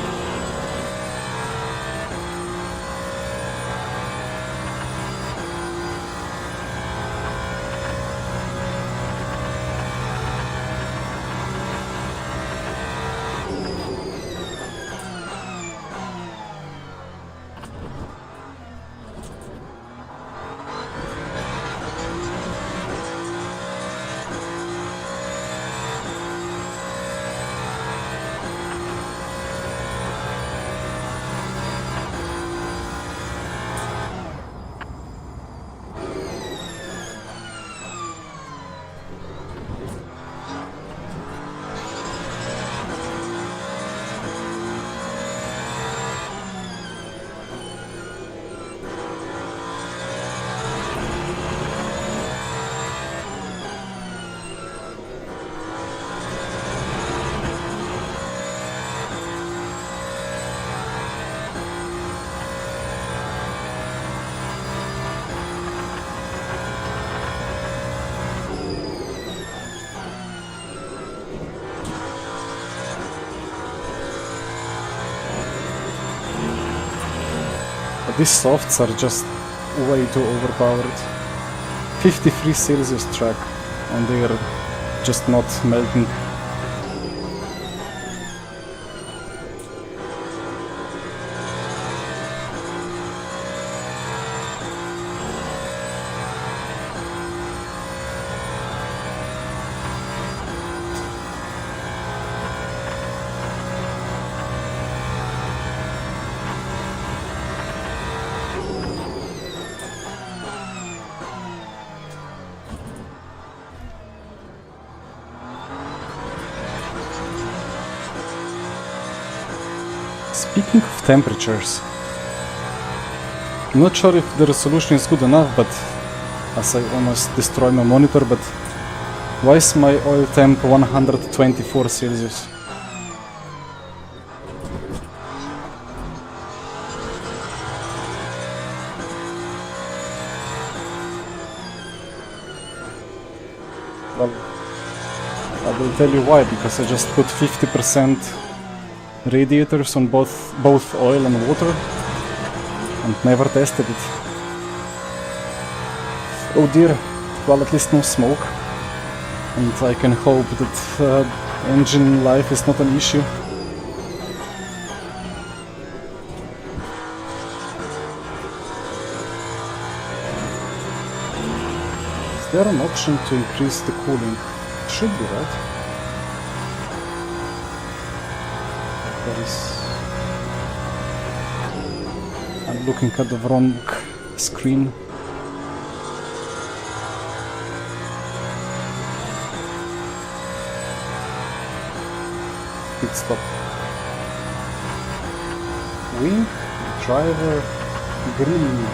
these softs are just way too overpowered. 53 Celsius track and they are just not melting. Speaking of temperatures, I'm not sure if the resolution is good enough, but as I almost destroy my monitor, but why is my oil temp 124 Celsius? Well, I will tell you why, because I just put 50% radiators on both oil and water and never tested it. Oh dear, well, at least no smoke, and I can hope that engine life is not an issue. Is there an option to increase the cooling? It should be, right? I'm looking at the wrong screen. Pit stop. Wing, driver, green.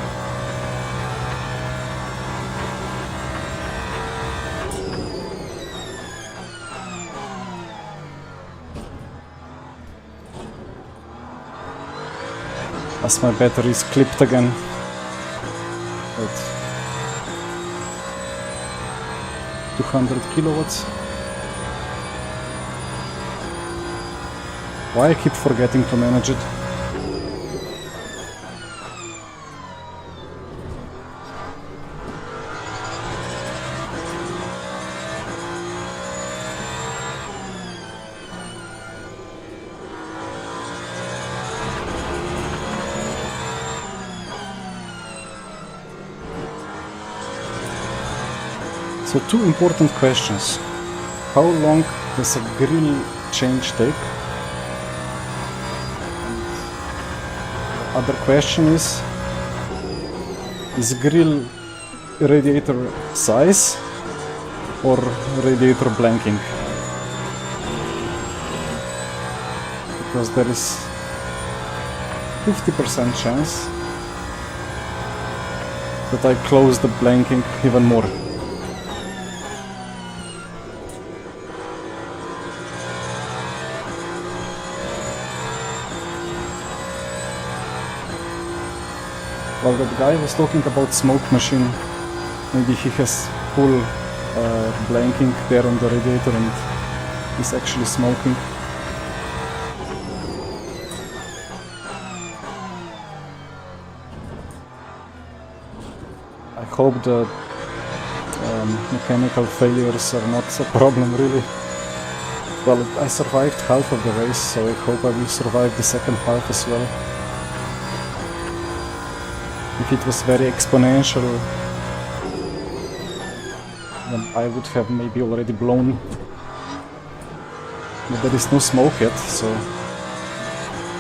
As my battery is clipped again. At 200 kilowatts. Why I keep forgetting to manage it? So two important questions. How long does a grill change take? And the other question is grill radiator size or radiator blanking? Because there is 50% chance that I close the blanking even more. Well, that guy was talking about smoke machine. Maybe he has full blanking there on the radiator and is actually smoking. I hope the mechanical failures are not a problem, really. Well, I survived half of the race, so I hope I will survive the second half as well. If it was very exponential, then I would have maybe already blown. But there is no smoke yet, so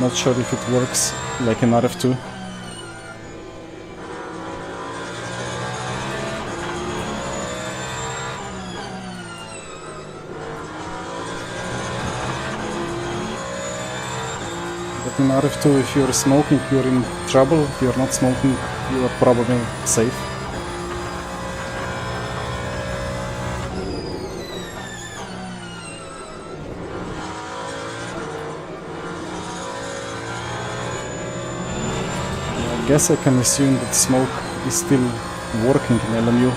not sure if it works like in RF2. But in RF2, if you're smoking, you're in trouble. If you're not smoking, you are probably safe. I guess I can assume that smoke is still working in LMU.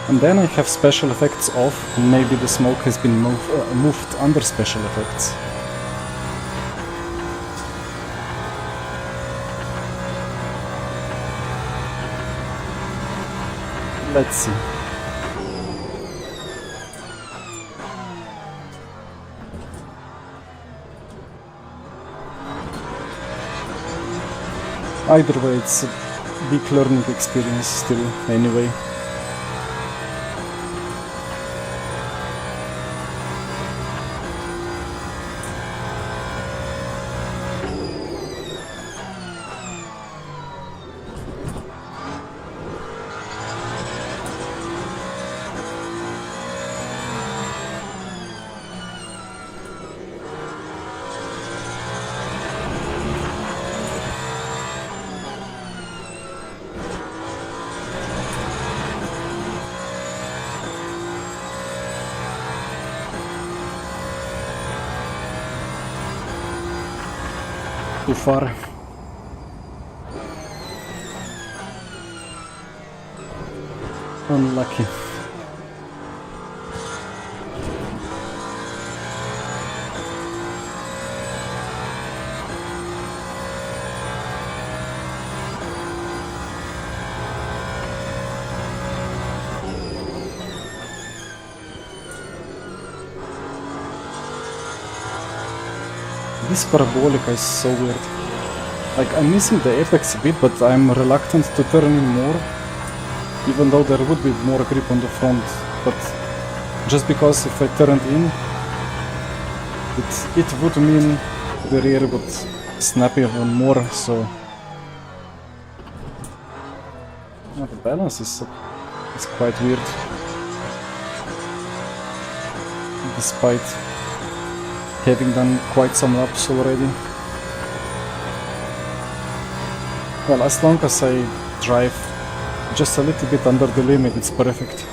And then I have special effects off, and maybe the smoke has been moved under special effects. Let's see. Either way, it's a big learning experience still, anyway. Too far. Unlucky. This parabolica is so weird. Like, I'm missing the apex a bit, but I'm reluctant to turn in more, even though there would be more grip on the front. But just because if I turned in, it would mean the rear would snap even more, so... Yeah, the balance is quite weird. Despite having done quite some laps already. Well, as long as I drive just a little bit under the limit, it's perfect.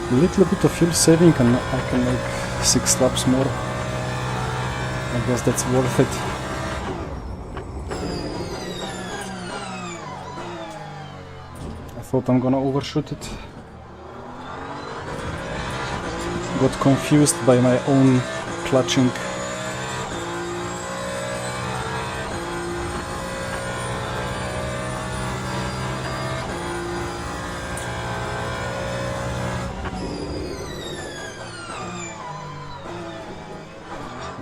A little bit of fuel saving and I can make 6 laps more. I guess that's worth it. I thought I'm gonna overshoot it. Got confused by my own clutching.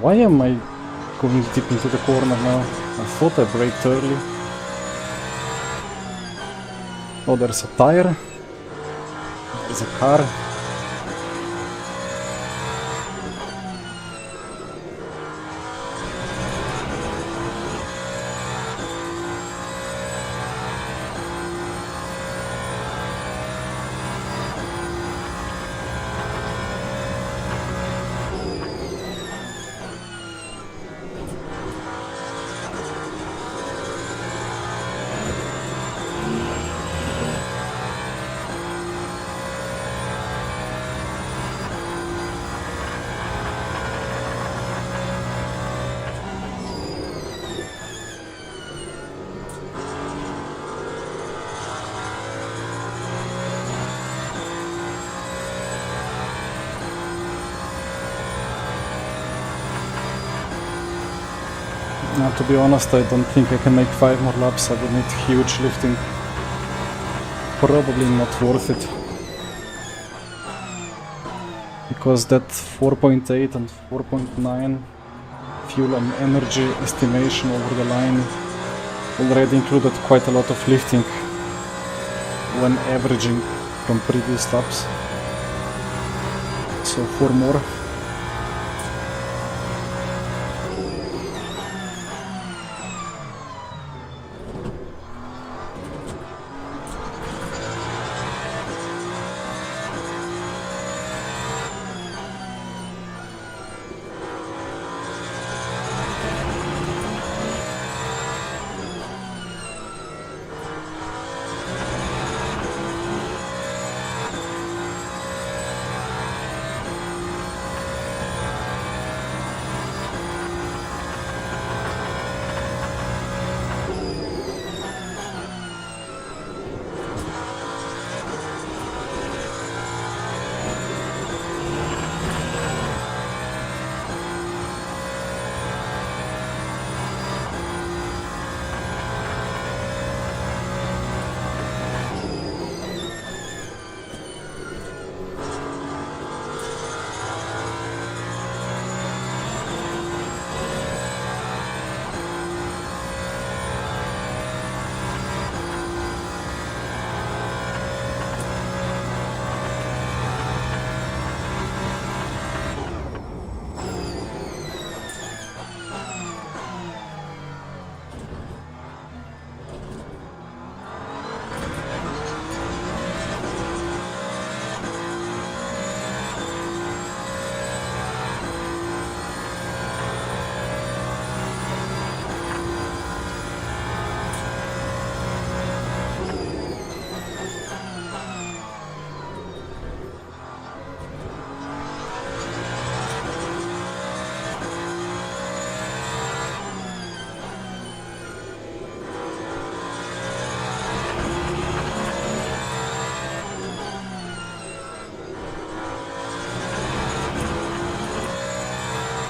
Why am I going deep into the corner now? I thought I braked early. Oh, there's a tire. There's a car. Now, to be honest, I don't think I can make 5 more laps. I would need huge lifting. Probably not worth it. Because that 4.8 and 4.9 fuel and energy estimation over the line already included quite a lot of lifting when averaging from previous laps. So 4 more.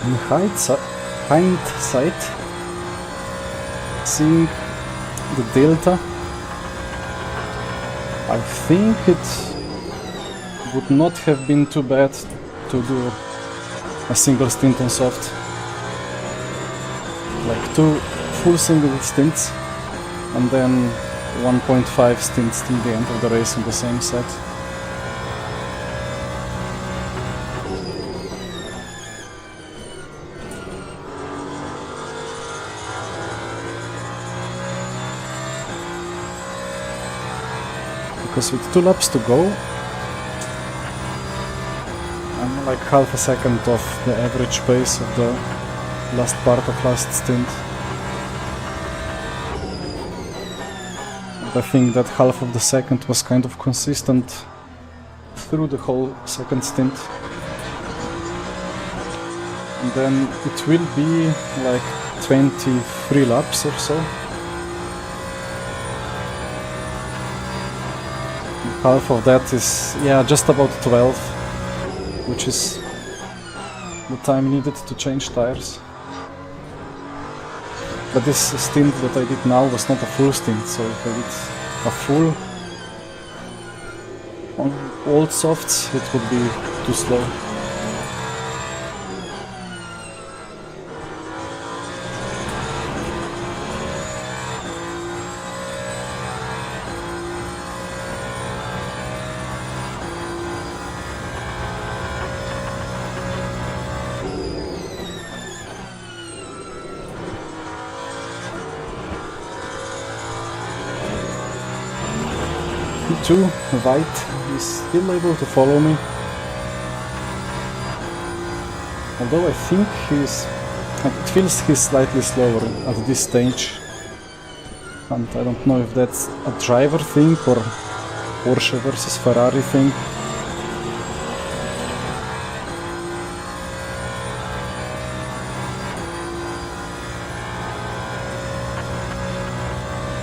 In hindsight, seeing the delta, I think it would not have been too bad to do a single stint on soft. Like 2 full single stints and then 1.5 stints till the end of the race in the same set. Because with 2 laps to go, I'm like half a second off the average pace of the last part of last stint. And I think that half of the second was kind of consistent through the whole second stint. And then it will be like 23 laps or so. Half of that is, yeah, just about 12, which is the time needed to change tires. But this stint that I did now was not a full stint, so if I did a full on old softs, it would be too slow. P2, White, is still able to follow me. Although I think it feels he's slightly slower at this stage. And I don't know if that's a driver thing or Porsche versus Ferrari thing.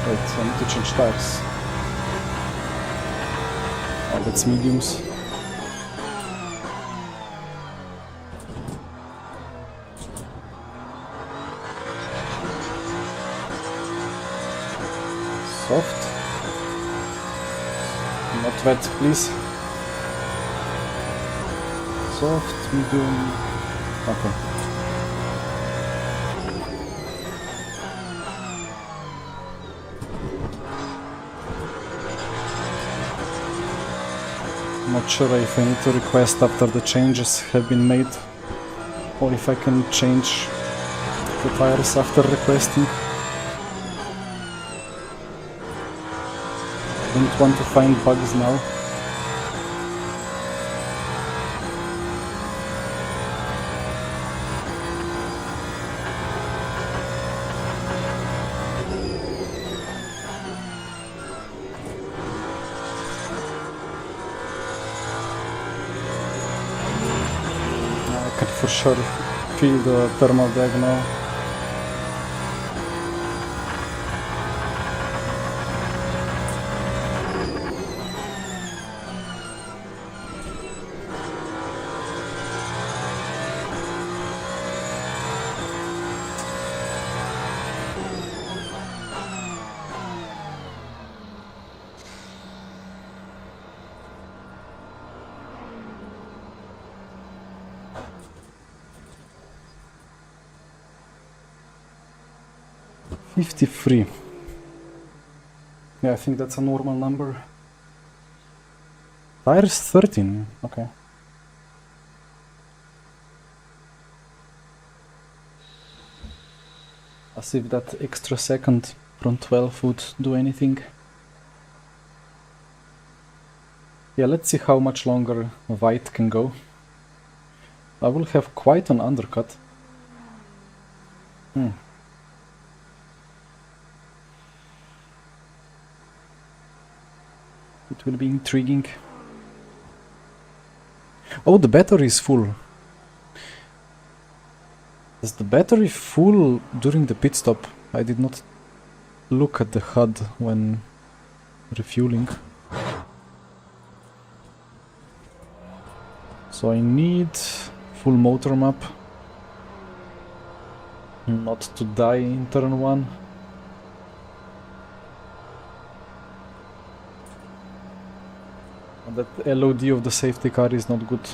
Wait, I need to change tires. Oh, that's mediums. Soft. Not wet, please. Soft, medium. Okay. Not sure if I need to request after the changes have been made, or if I can change the tires after requesting. Don't want to find bugs now. I can for sure feel the thermal drag now. $53. Yeah, I think that's a normal number. Tires 13, okay. As if that extra second from 12 would do anything. Yeah, let's see how much longer white can go. I will have quite an undercut. It will be intriguing. Oh, the battery is full. Is the battery full during the pit stop? I did not look at the HUD when refueling. So I need full motor map. Not to die in turn 1. That LOD of the safety car is not good.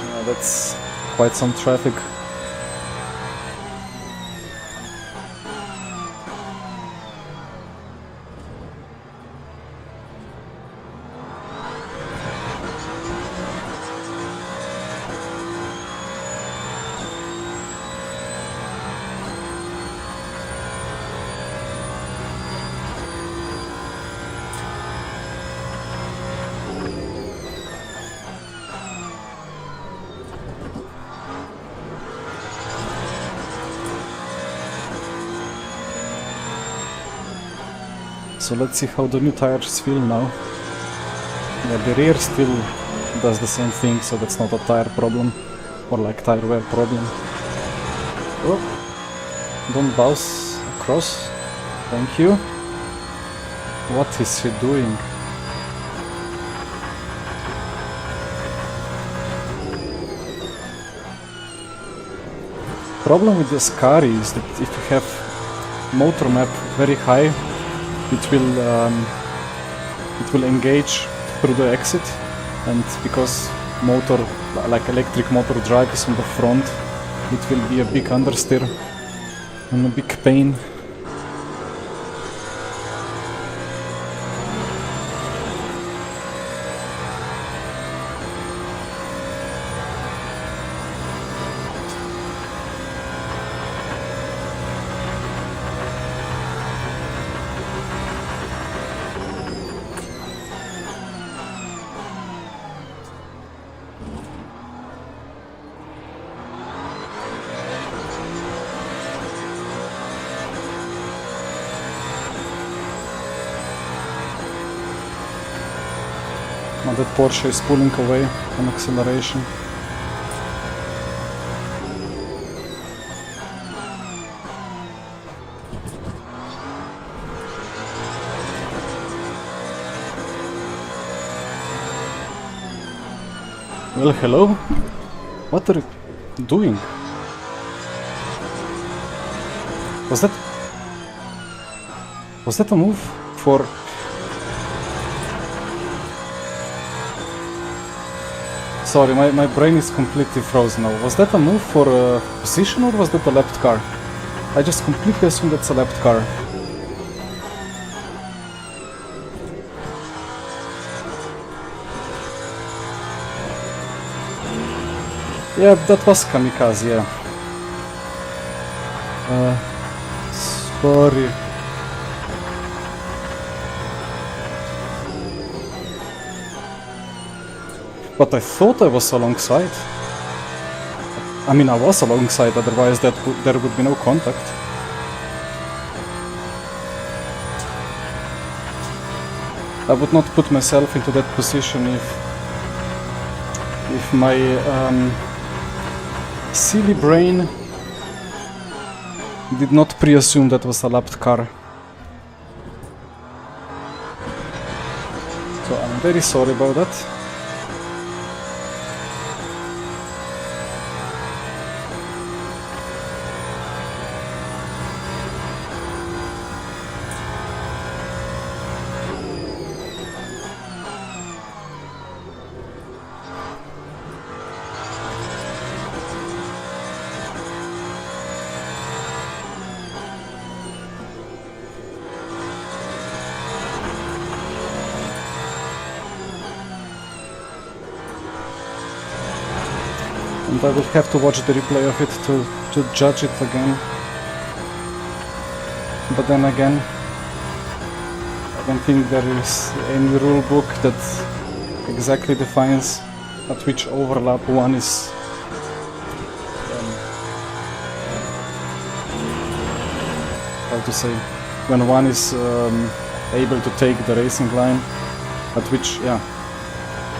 Yeah, that's quite some traffic. So let's see how the new tires feel now. Yeah, the rear still does the same thing, so that's not a tire problem, or like tire wear problem. Oh, don't bounce across. Thank you. What is he doing? Problem with this car is that if you have motor map very high, it will engage through the exit, and because motor, like electric motor drive, is on the front, it will be a big understeer and a big pain. Now that Porsche is pulling away on acceleration. Well, hello? What are you doing? Was that a move for... Sorry, my brain is completely frozen now. Was that a move for position or was that a lapped car? I just completely assume that's a lapped car. Yeah, that was kamikaze, yeah. Sorry. But I thought I was alongside. I mean, I was alongside, otherwise there would be no contact. I would not put myself into that position if my silly brain did not pre-assume that was a lapped car. So I'm very sorry about that. And I will have to watch the replay of it to judge it again. But then again, I don't think there is any rule book that exactly defines at which overlap one is how to say, when one is able to take the racing line, at which, yeah,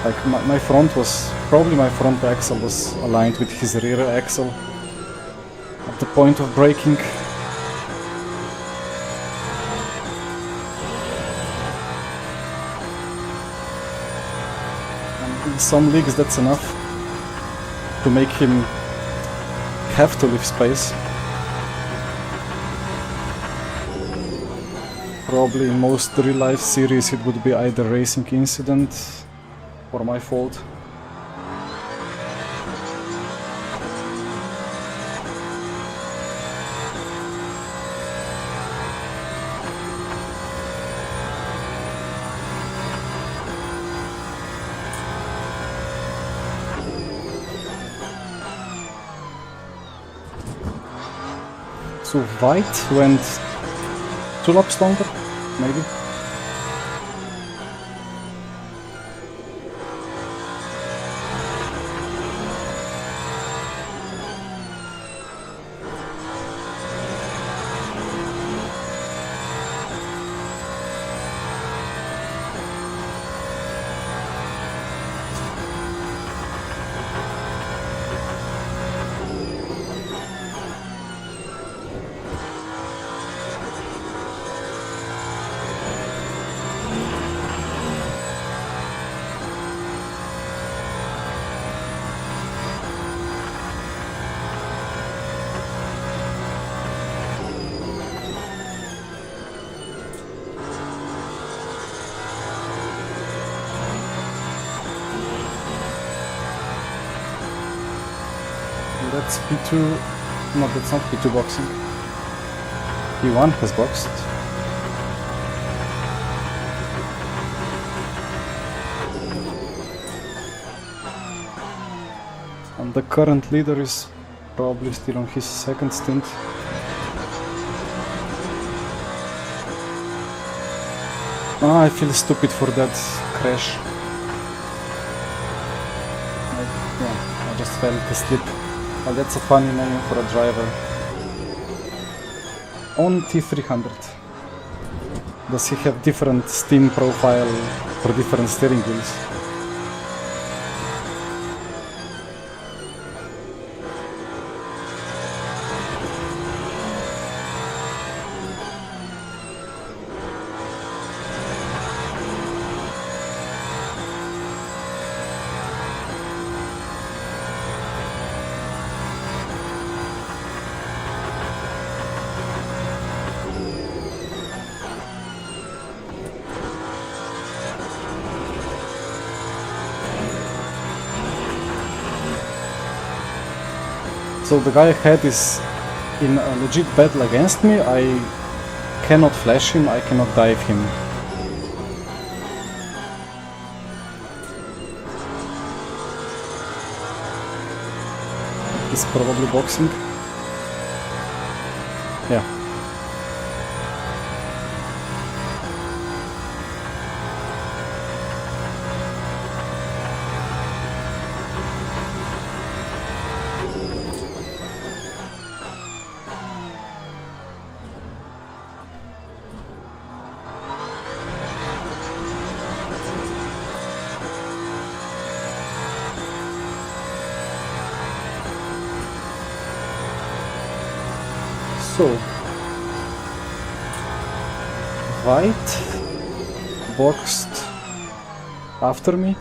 like my front was, probably my front axle was aligned with his rear axle at the point of braking. And in some leagues that's enough to make him have to leave space. Probably in most real life series it would be either racing incident or my fault. So White went 2 laps longer, maybe? That's P2, no, that's not P2 boxing. P1 has boxed. And the current leader is probably still on his second stint. I feel stupid for that crash. I just fell asleep. Well, that's a funny name for a driver. On T300. Does he have different steam profile for different steering wheels? So the guy ahead is in a legit battle against me. I cannot flash him, I cannot dive him. He's probably boxing. Yeah. So, white boxed after me,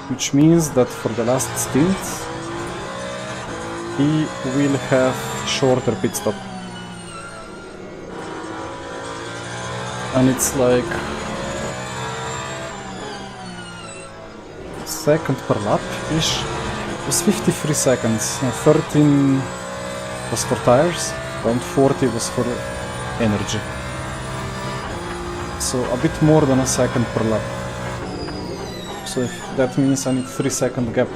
which means that for the last stint he will have shorter pit stop. And it's like second per lap-ish. It was 53 seconds, 13 was for tires, around 40 was for energy. So a bit more than a second per lap. So if that means I need 3-second gap,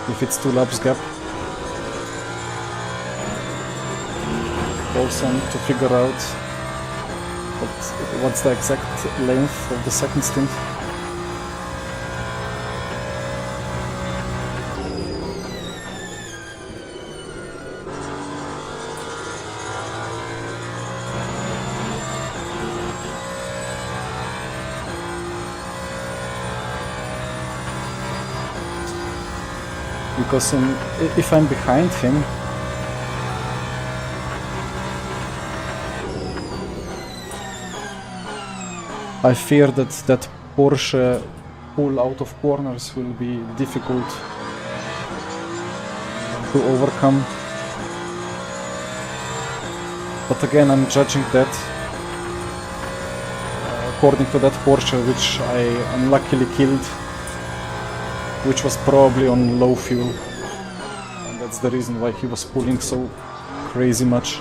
if it's 2 laps gap. Also I need to figure out what's the exact length of the second stint. Because if I'm behind him, I fear that Porsche pull out of corners will be difficult to overcome. But again, I'm judging that according to that Porsche, which I unluckily killed, which was probably on low fuel, and that's the reason why he was pulling so crazy much.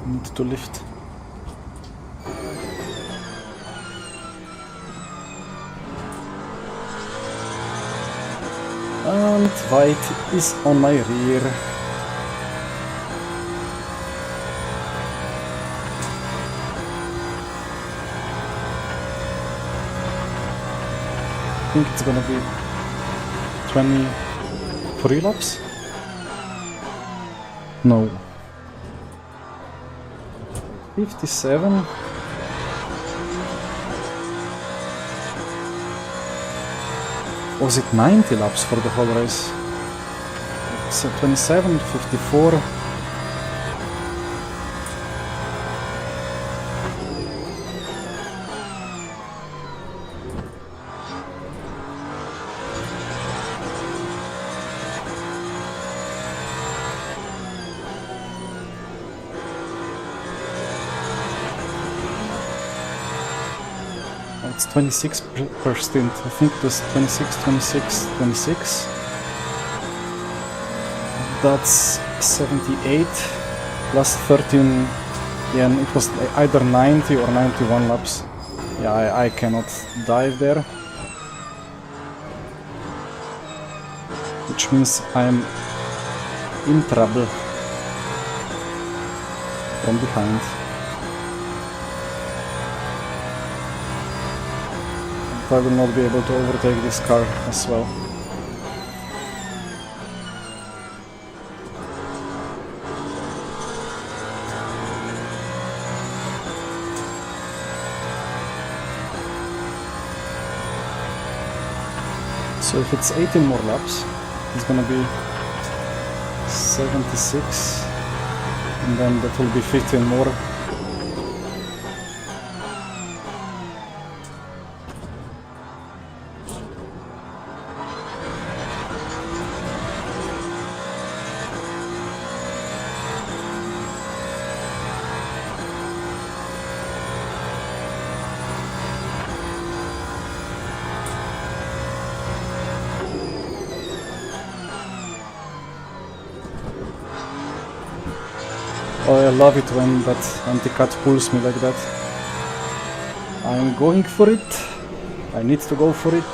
Need to lift. And white is on my rear. I think it's gonna be 23 laps? No. 57. Was it 90 laps for the whole race? So 27, 54. It's 26 per stint. I think it was 26, 26, 26. That's 78 plus 13. Yeah, and it was either 90 or 91 laps. Yeah, I cannot dive there. Which means I'm in trouble from behind. I will not be able to overtake this car as well. So if it's 18 more laps, it's gonna be 76, and then that will be 15 more. Oh, I love it when that anti-cut pulls me like that. I'm going for it. I need to go for it.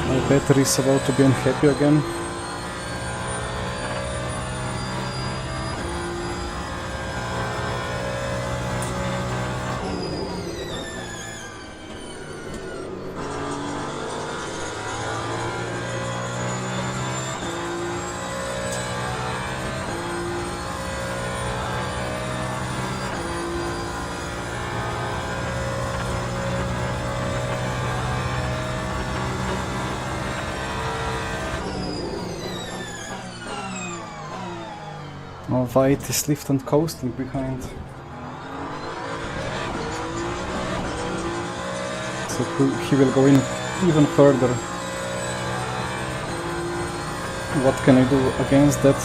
My battery is about to be unhappy again. Oh, White is lift and coasting behind. So he will go in even further. What can I do against that?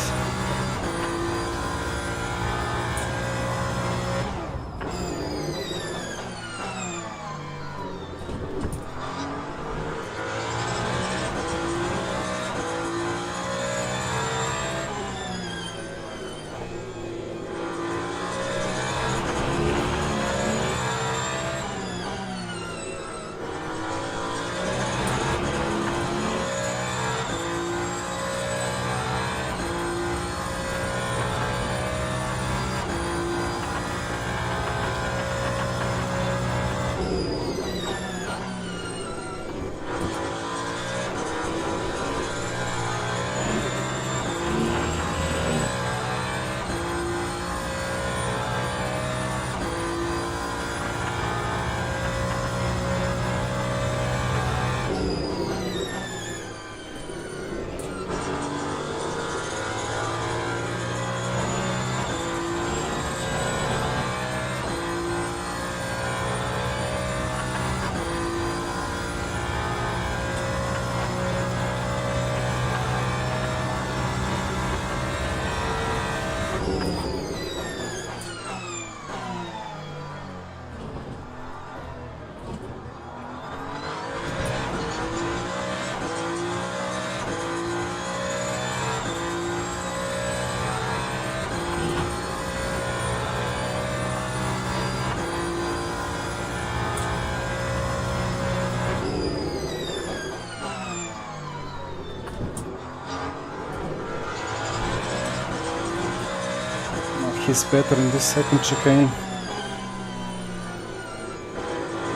he's better in this second chicane.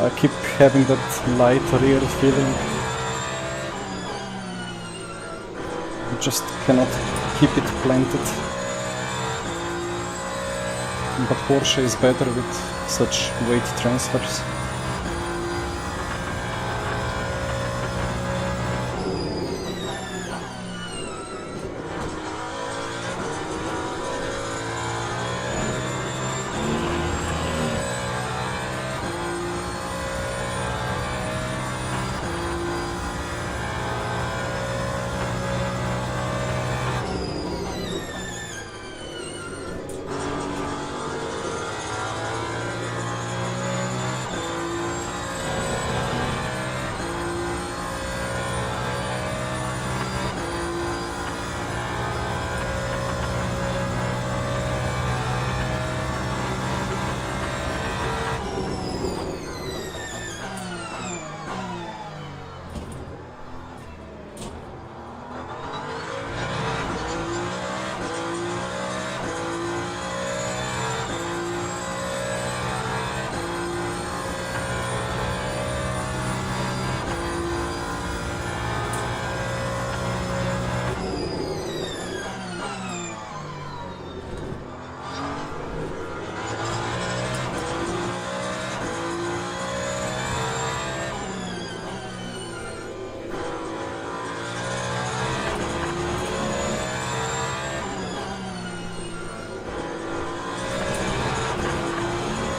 I keep having that light rear feeling. I just cannot keep it planted. But Porsche is better with such weight transfers.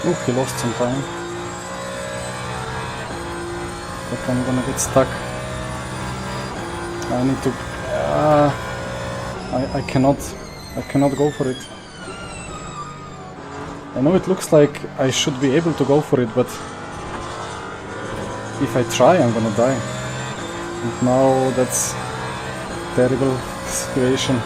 Oh, he lost some time. But I'm gonna get stuck. I need to... I cannot go for it. I know it looks like I should be able to go for it, but if I try, I'm gonna die. And now that's terrible situation.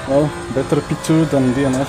Well, better P2 than DNF.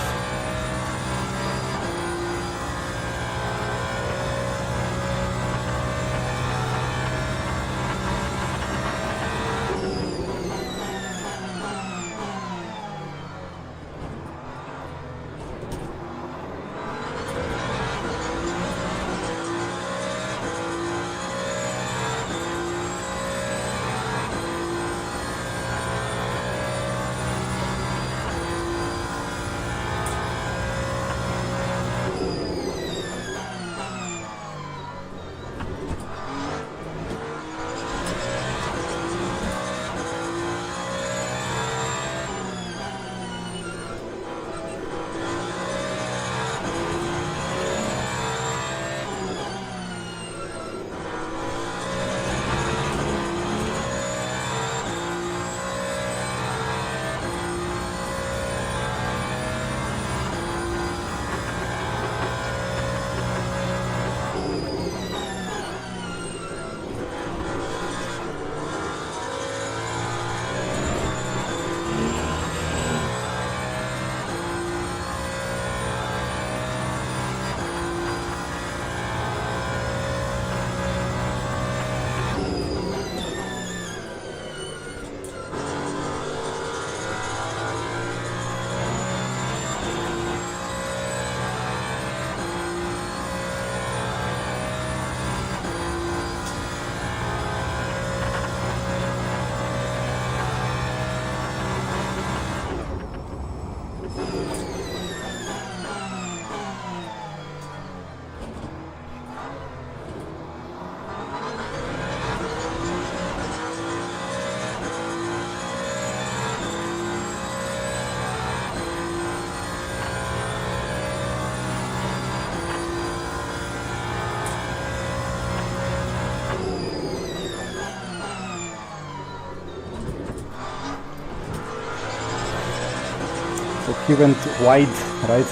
So he went wide, right?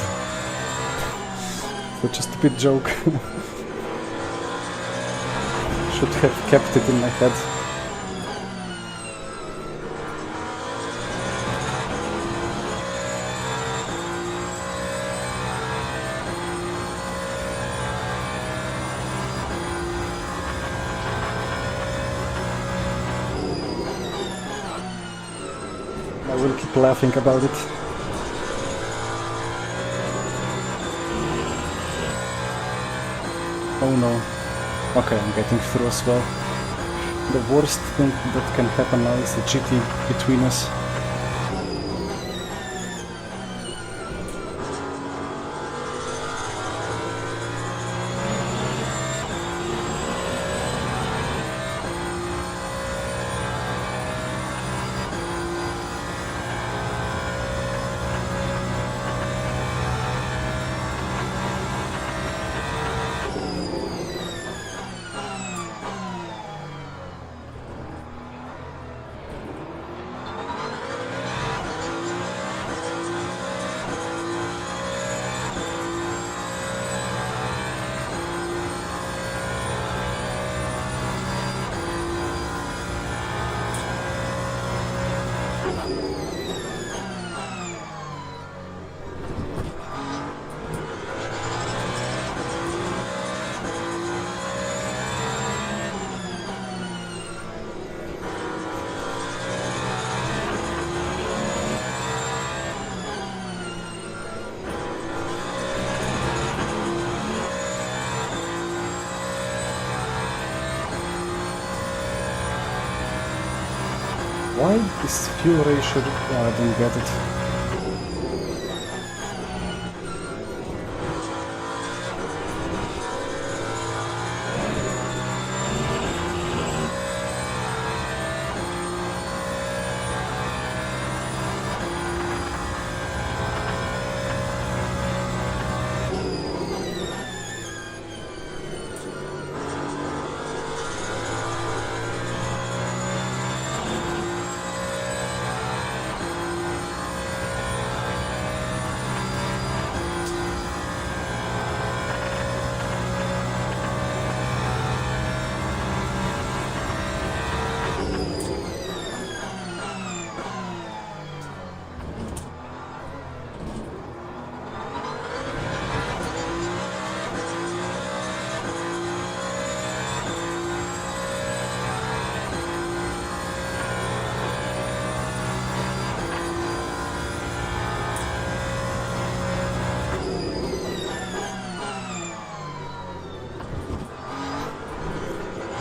Such a stupid joke. Should have kept it in my head. will keep laughing about it. Oh no. Okay, I'm getting through as well. The worst thing that can happen now is the GT between us. Why is fuel ratio? Oh, I don't get it.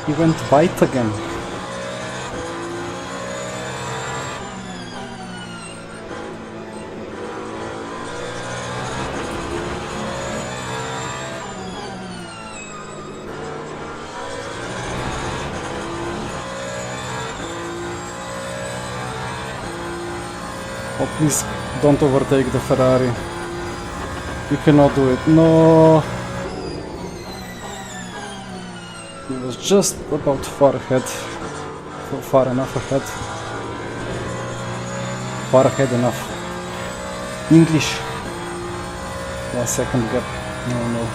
He went white again. Oh, please don't overtake the Ferrari. You cannot do it. No. He was just about far ahead. Far enough ahead. Far ahead enough. English. 1 second gap. No, no.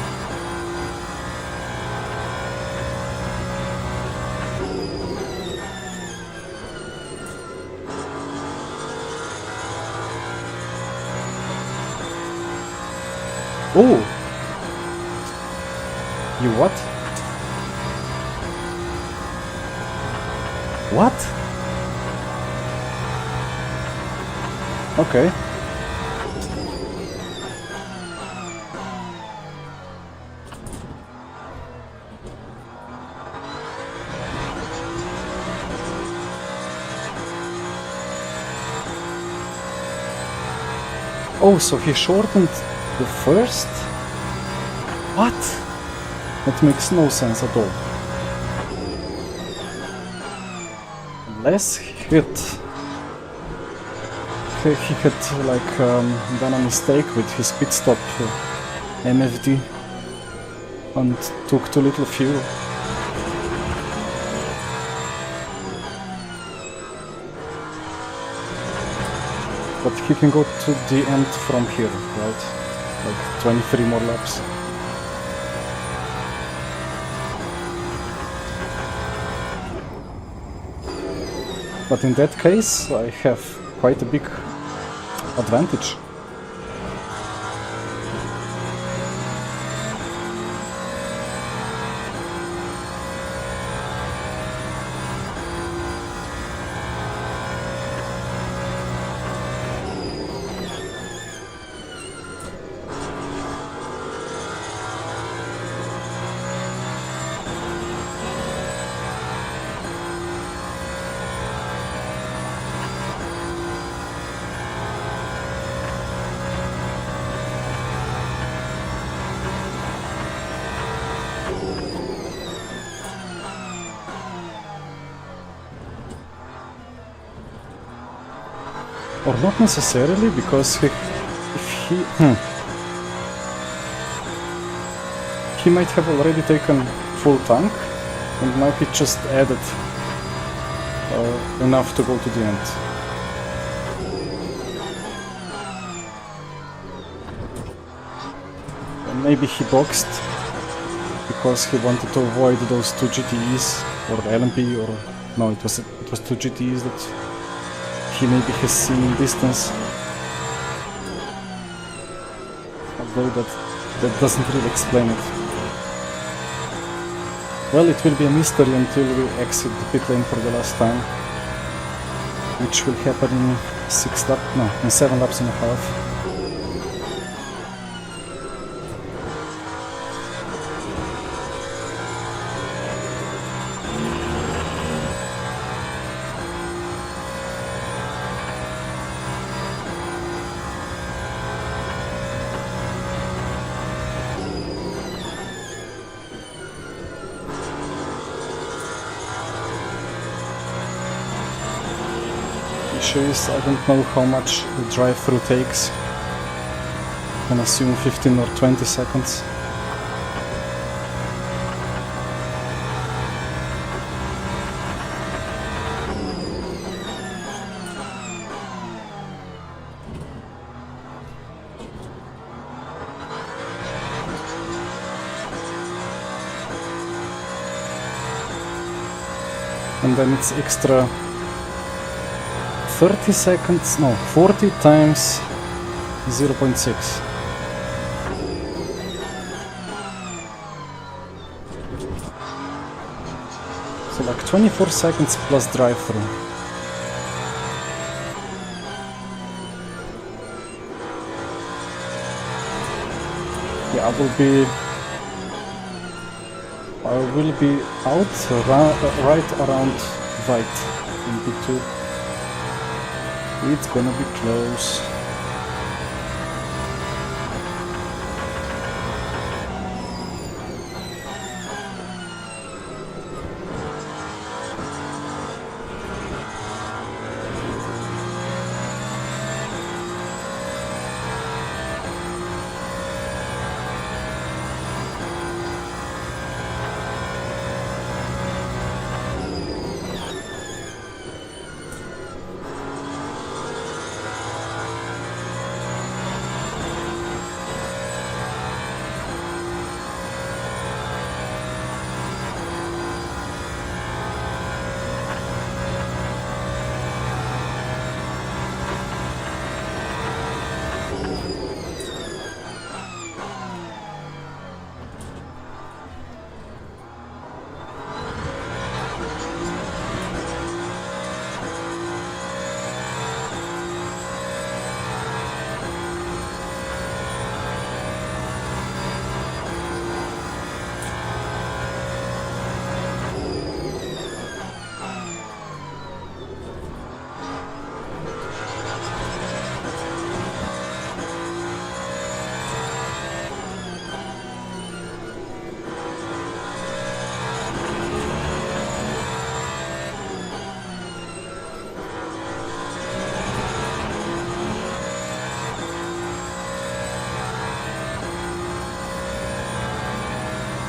Oh! You what? What? Okay. Oh, so he shortened the first? What? That makes no sense at all. Unless he had like done a mistake with his pit stop MFD and took too little fuel. But he can go to the end from here, right? Like 23 more laps. But in that case, I have quite a big advantage. Or not necessarily, because he might have already taken full tank, and now he just added enough to go to the end. And maybe he boxed because he wanted to avoid those two GTEs or the LMP, or no, it was two GTEs that he maybe has seen in distance. Although that doesn't really explain it. Well, it will be a mystery until we exit the pit lane for the last time, which will happen in 7 laps and a half. Is I don't know how much the drive-through takes. I can assume 15 or 20 seconds. And then it's extra 30 seconds, no, 40 times 0.6. So like 24 seconds plus drive-through. Yeah, I will be out right around white in P2. It's gonna be close.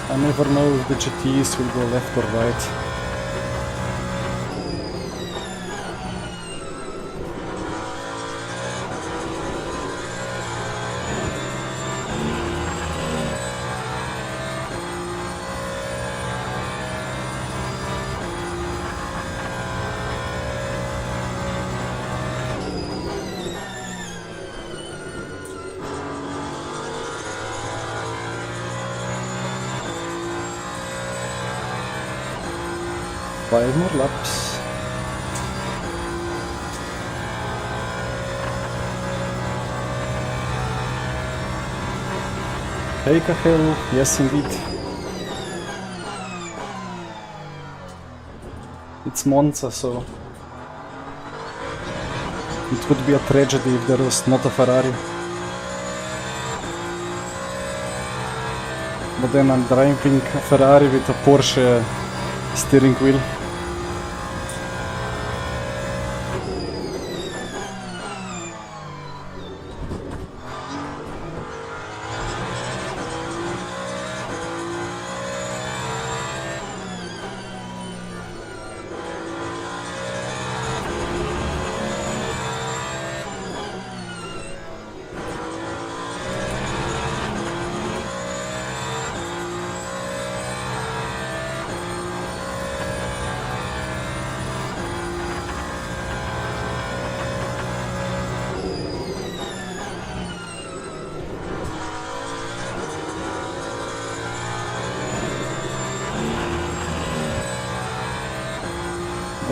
I never know if the GTs will go left or right. Five more laps. Take a hill, yes indeed. It's Monza, so it would be a tragedy if there was not a Ferrari. But then I'm driving a Ferrari with a Porsche steering wheel.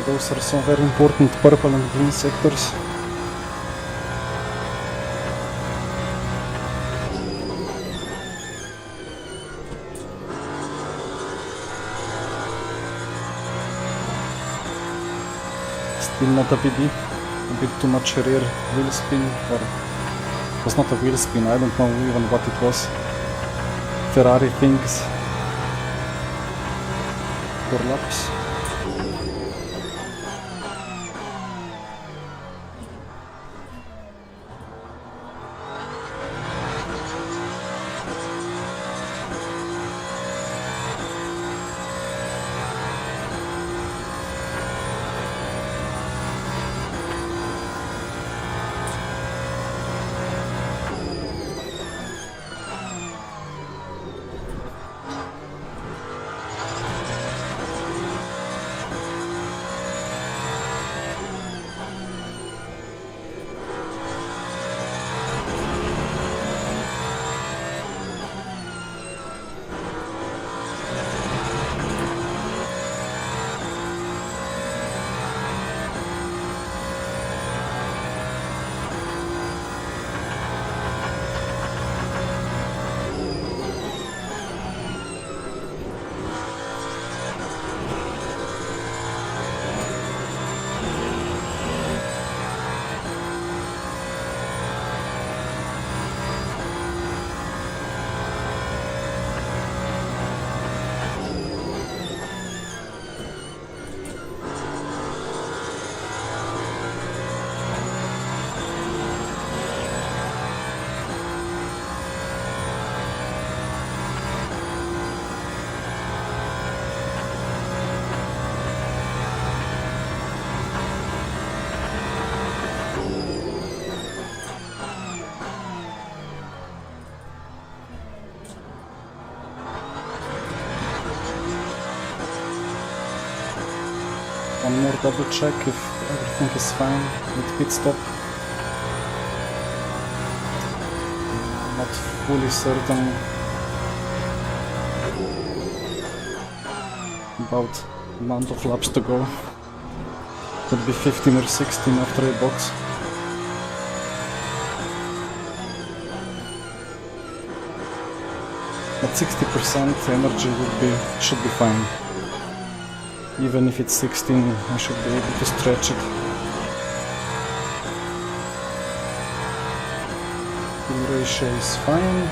Those are some very important purple and green sectors. Still not a BD, a bit too much rear wheel spin, or it was not a wheel spin, I don't know even what it was. Ferrari things. 4 laps. One more double check if everything is fine with pit stop. Not fully certain about amount of laps to go. Could be 15 or 16 after a box. At 60% energy should be fine. Even if it's 16, I should be able to stretch it. Fuel ratio is fine.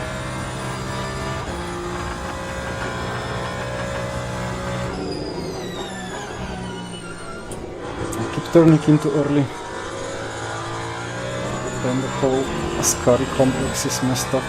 I keep turning in too early. Then the whole Ascari complex is messed up.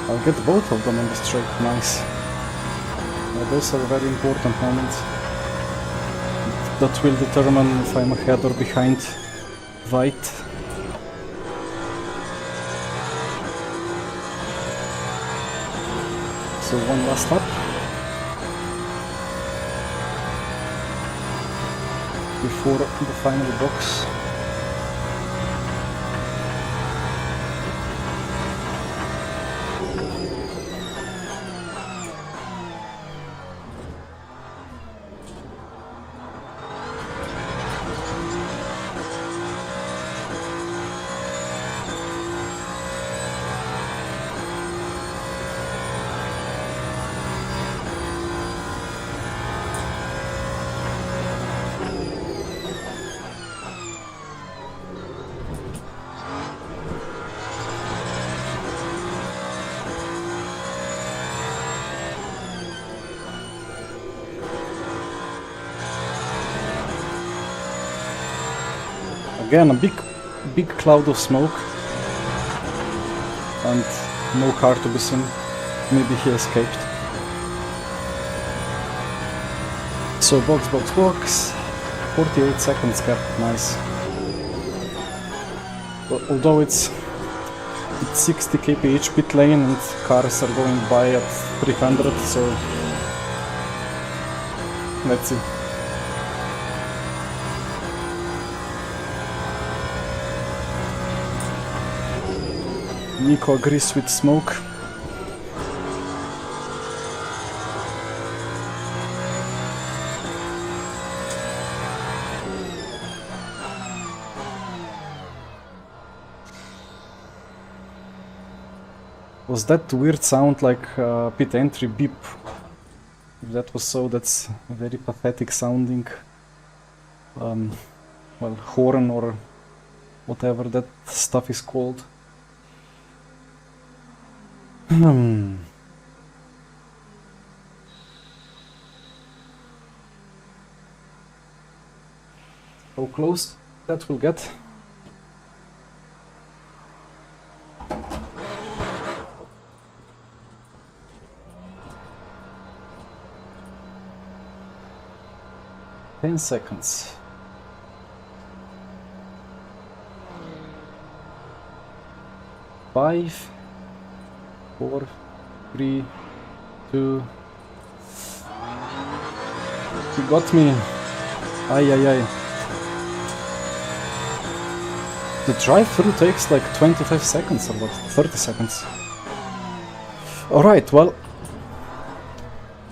I'll get both of them on the straight, nice. Those are very important moments. That will determine if I'm ahead or behind White. So one last lap. for the final box. Again, a big cloud of smoke and no car to be seen. Maybe he escaped. So box, 48 seconds gap, nice. But although it's 60 kph pit lane and cars are going by at 300, so let's see. Nico agrees with smoke. Was that weird sound like pit entry beep? If that was so, that's very pathetic sounding. Well, horn or whatever that stuff is called. How close that will get? Ten seconds. 5, 4, 3, 2. He got me. Ay. The drive-through takes like 25 seconds or what? 30 seconds. Alright, well,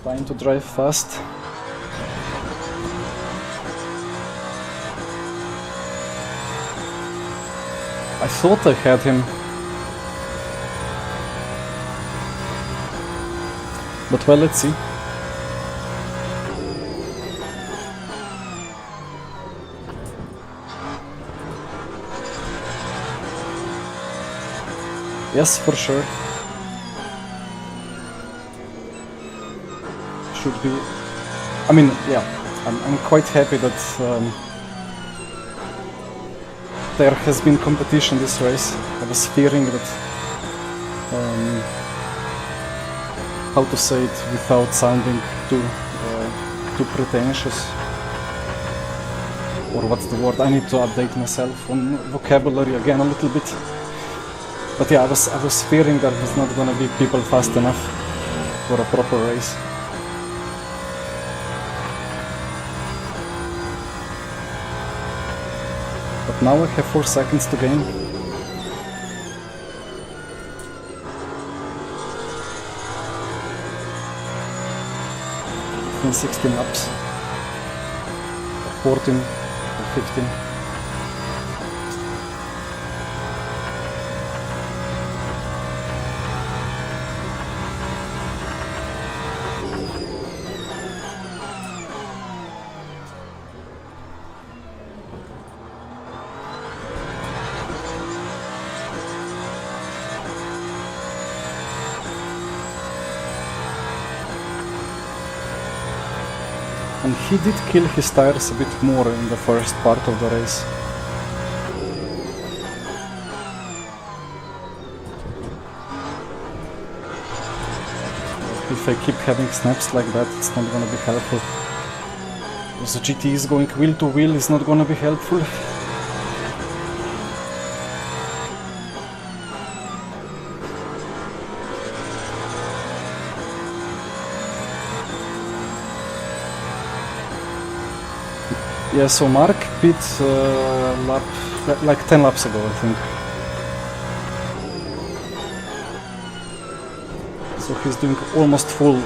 time to drive fast. I thought I had him. But well, let's see. Yes, for sure. Should be. I mean, yeah, I'm quite happy that there has been competition this race. I was fearing that, how to say it without sounding too pretentious, or what's the word? I need to update myself on vocabulary again a little bit. But yeah, I was fearing that there's not gonna be people fast enough for a proper race. But now I have 4 seconds to gain. In 16 laps, 14 or 15. And he did kill his tires a bit more in the first part of the race. If I keep having snaps like that, it's not gonna be helpful. Because the GT is going wheel to wheel, is not gonna be helpful. Yeah, so Mark pit like 10 laps ago, I think. So he's doing almost full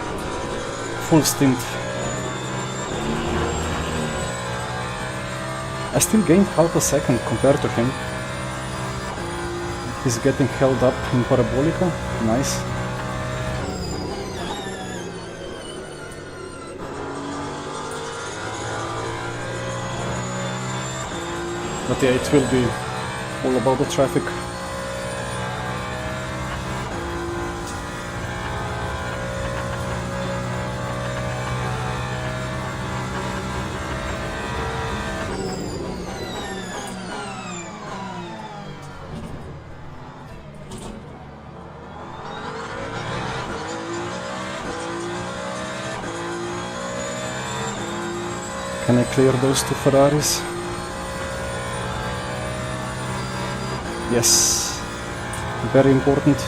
stint. I still gained half a second compared to him. He's getting held up in Parabolica. Nice. But yeah, it will be all about the traffic. Can I clear those two Ferraris? Yes, very important.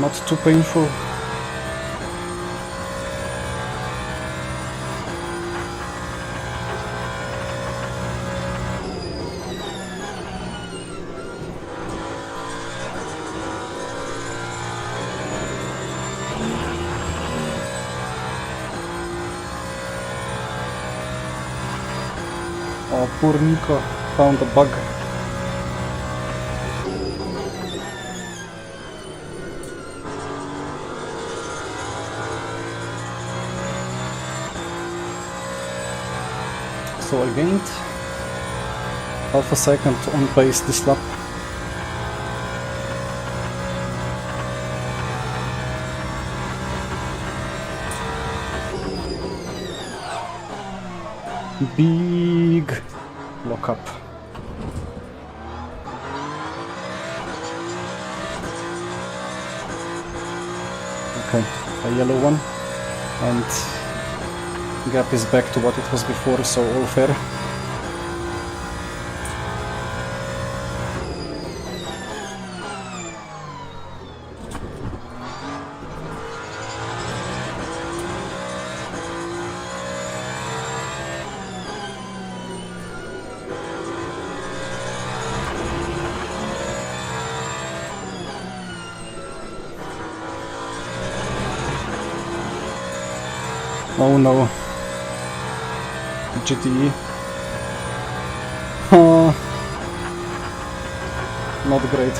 Not too painful. Oh, poor Nico found a bug. So I gained half a second on pace this lap. Big lockup. Okay, a yellow one, and gap is back to what it was before, so all fair. Oh no. GTE. Not great.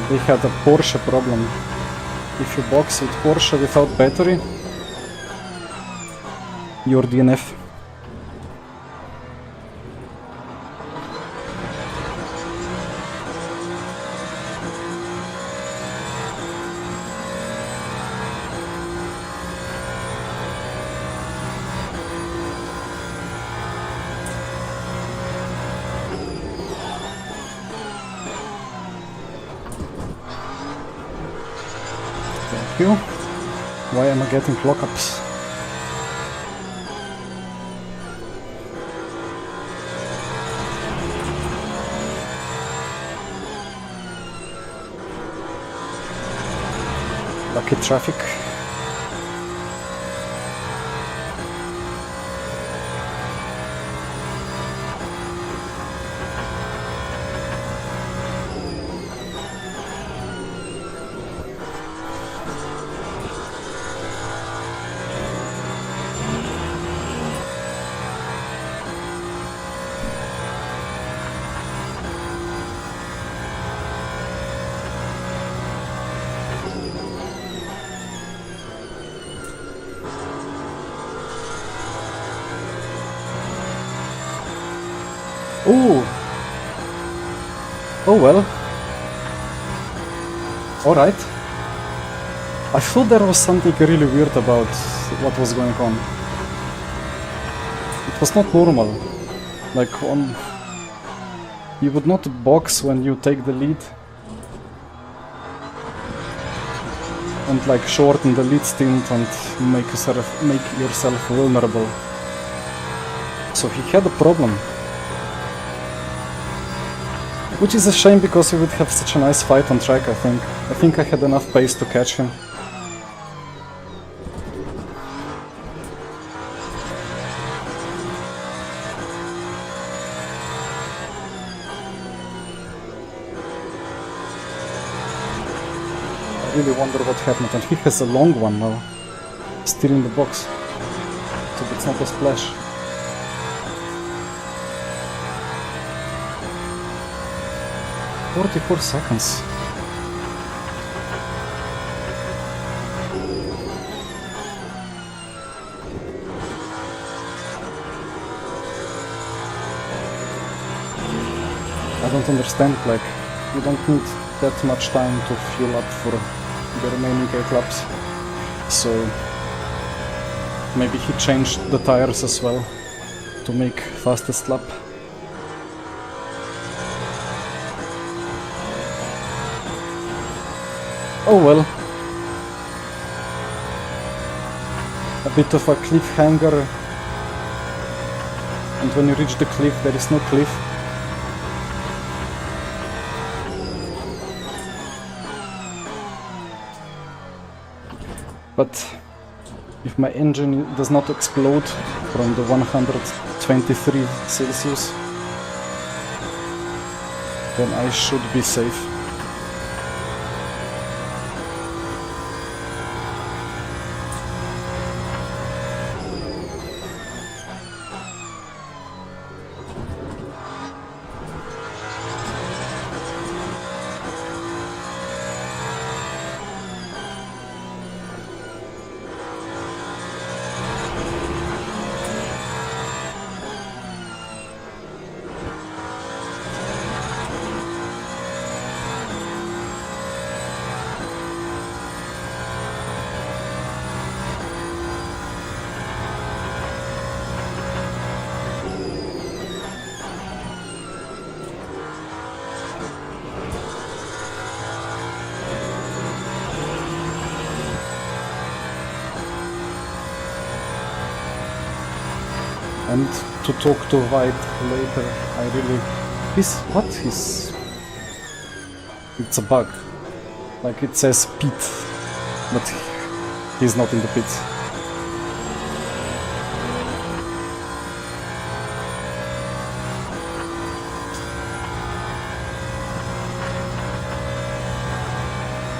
They had a Porsche problem. If you box with Porsche without battery, you're DNF. Thank you. Why am I getting lockups? Lucky traffic. Ooh. Oh well. Alright. I thought there was something really weird about what was going on. It was not normal. Like on... You would not box when you take the lead. And like shorten the lead stint and make yourself vulnerable. So he had a problem. Which is a shame because we would have such a nice fight on track, I think. I think I had enough pace to catch him. I really wonder what happened, and he has a long one now. Still in the box. So it's not a splash. "44 seconds. I don't understand, like, you don't need that much time to fuel up for the remaining 8 laps. So maybe he changed the tires as well to make fastest lap. Oh well. A bit of a cliffhanger. And when you reach the cliff, there is no cliff. But if my engine does not explode from the 123 Celsius, then I should be safe. And to talk to White later, I really... It's a bug. Like it says pit, but he's not in the pit.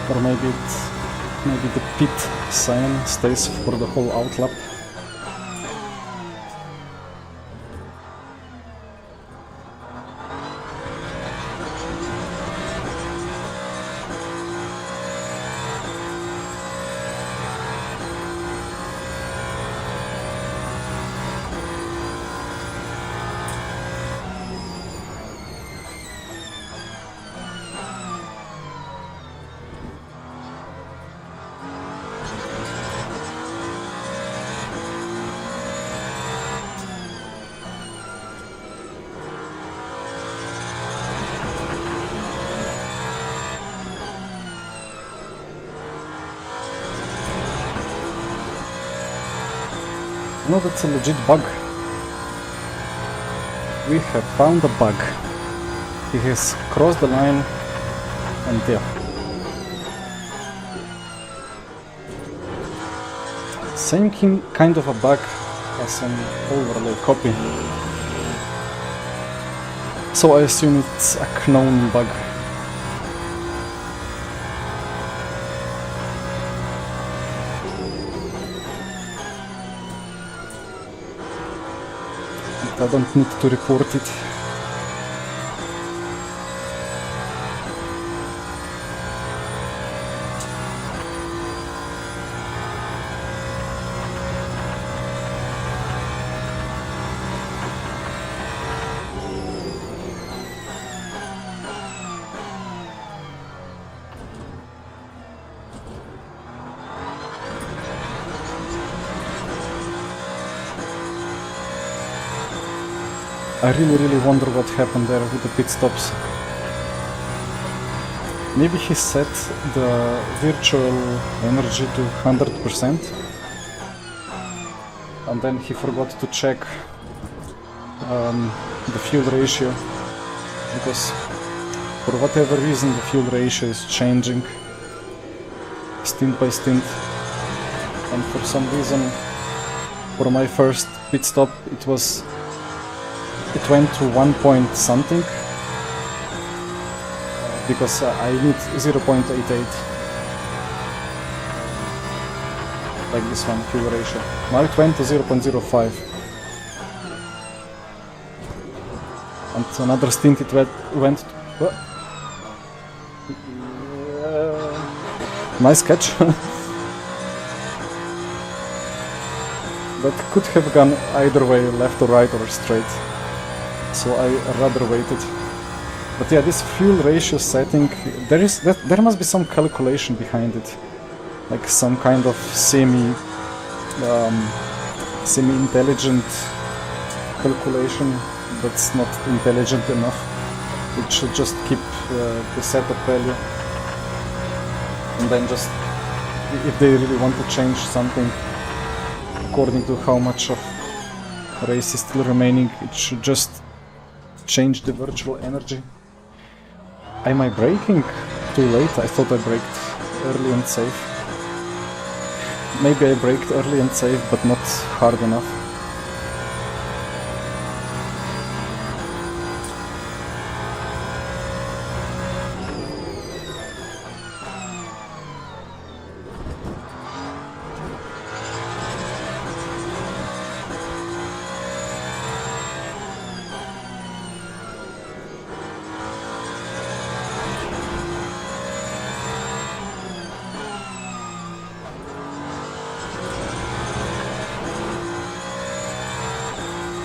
Or maybe the pit sign stays for the whole outlap. No, that's a legit bug. We have found a bug. He has crossed the line and yeah. Same kind of a bug as an overlay copy. So I assume it's a known bug. I don't need to report it. I really wonder what happened there with the pit stops. Maybe he set the virtual energy to 100% and then he forgot to check the fuel ratio, because for whatever reason the fuel ratio is changing stint by stint, and for some reason for my first pit stop it went to 1 point something, because I need 0.88, like this one, fuel ratio. Now it went to 0.05, and another stint it went to, nice catch. That could have gone either way, left or right or straight. So I rather waited. But yeah, this fuel ratio setting, there must be some calculation behind it, like some kind of semi-intelligent calculation that's not intelligent enough. It should just keep the setup value, and then just, if they really want to change something according to how much of race is still remaining, it should just change the virtual energy. Am I braking too late? I thought I braked early and safe. Maybe I braked early and safe, but not hard enough.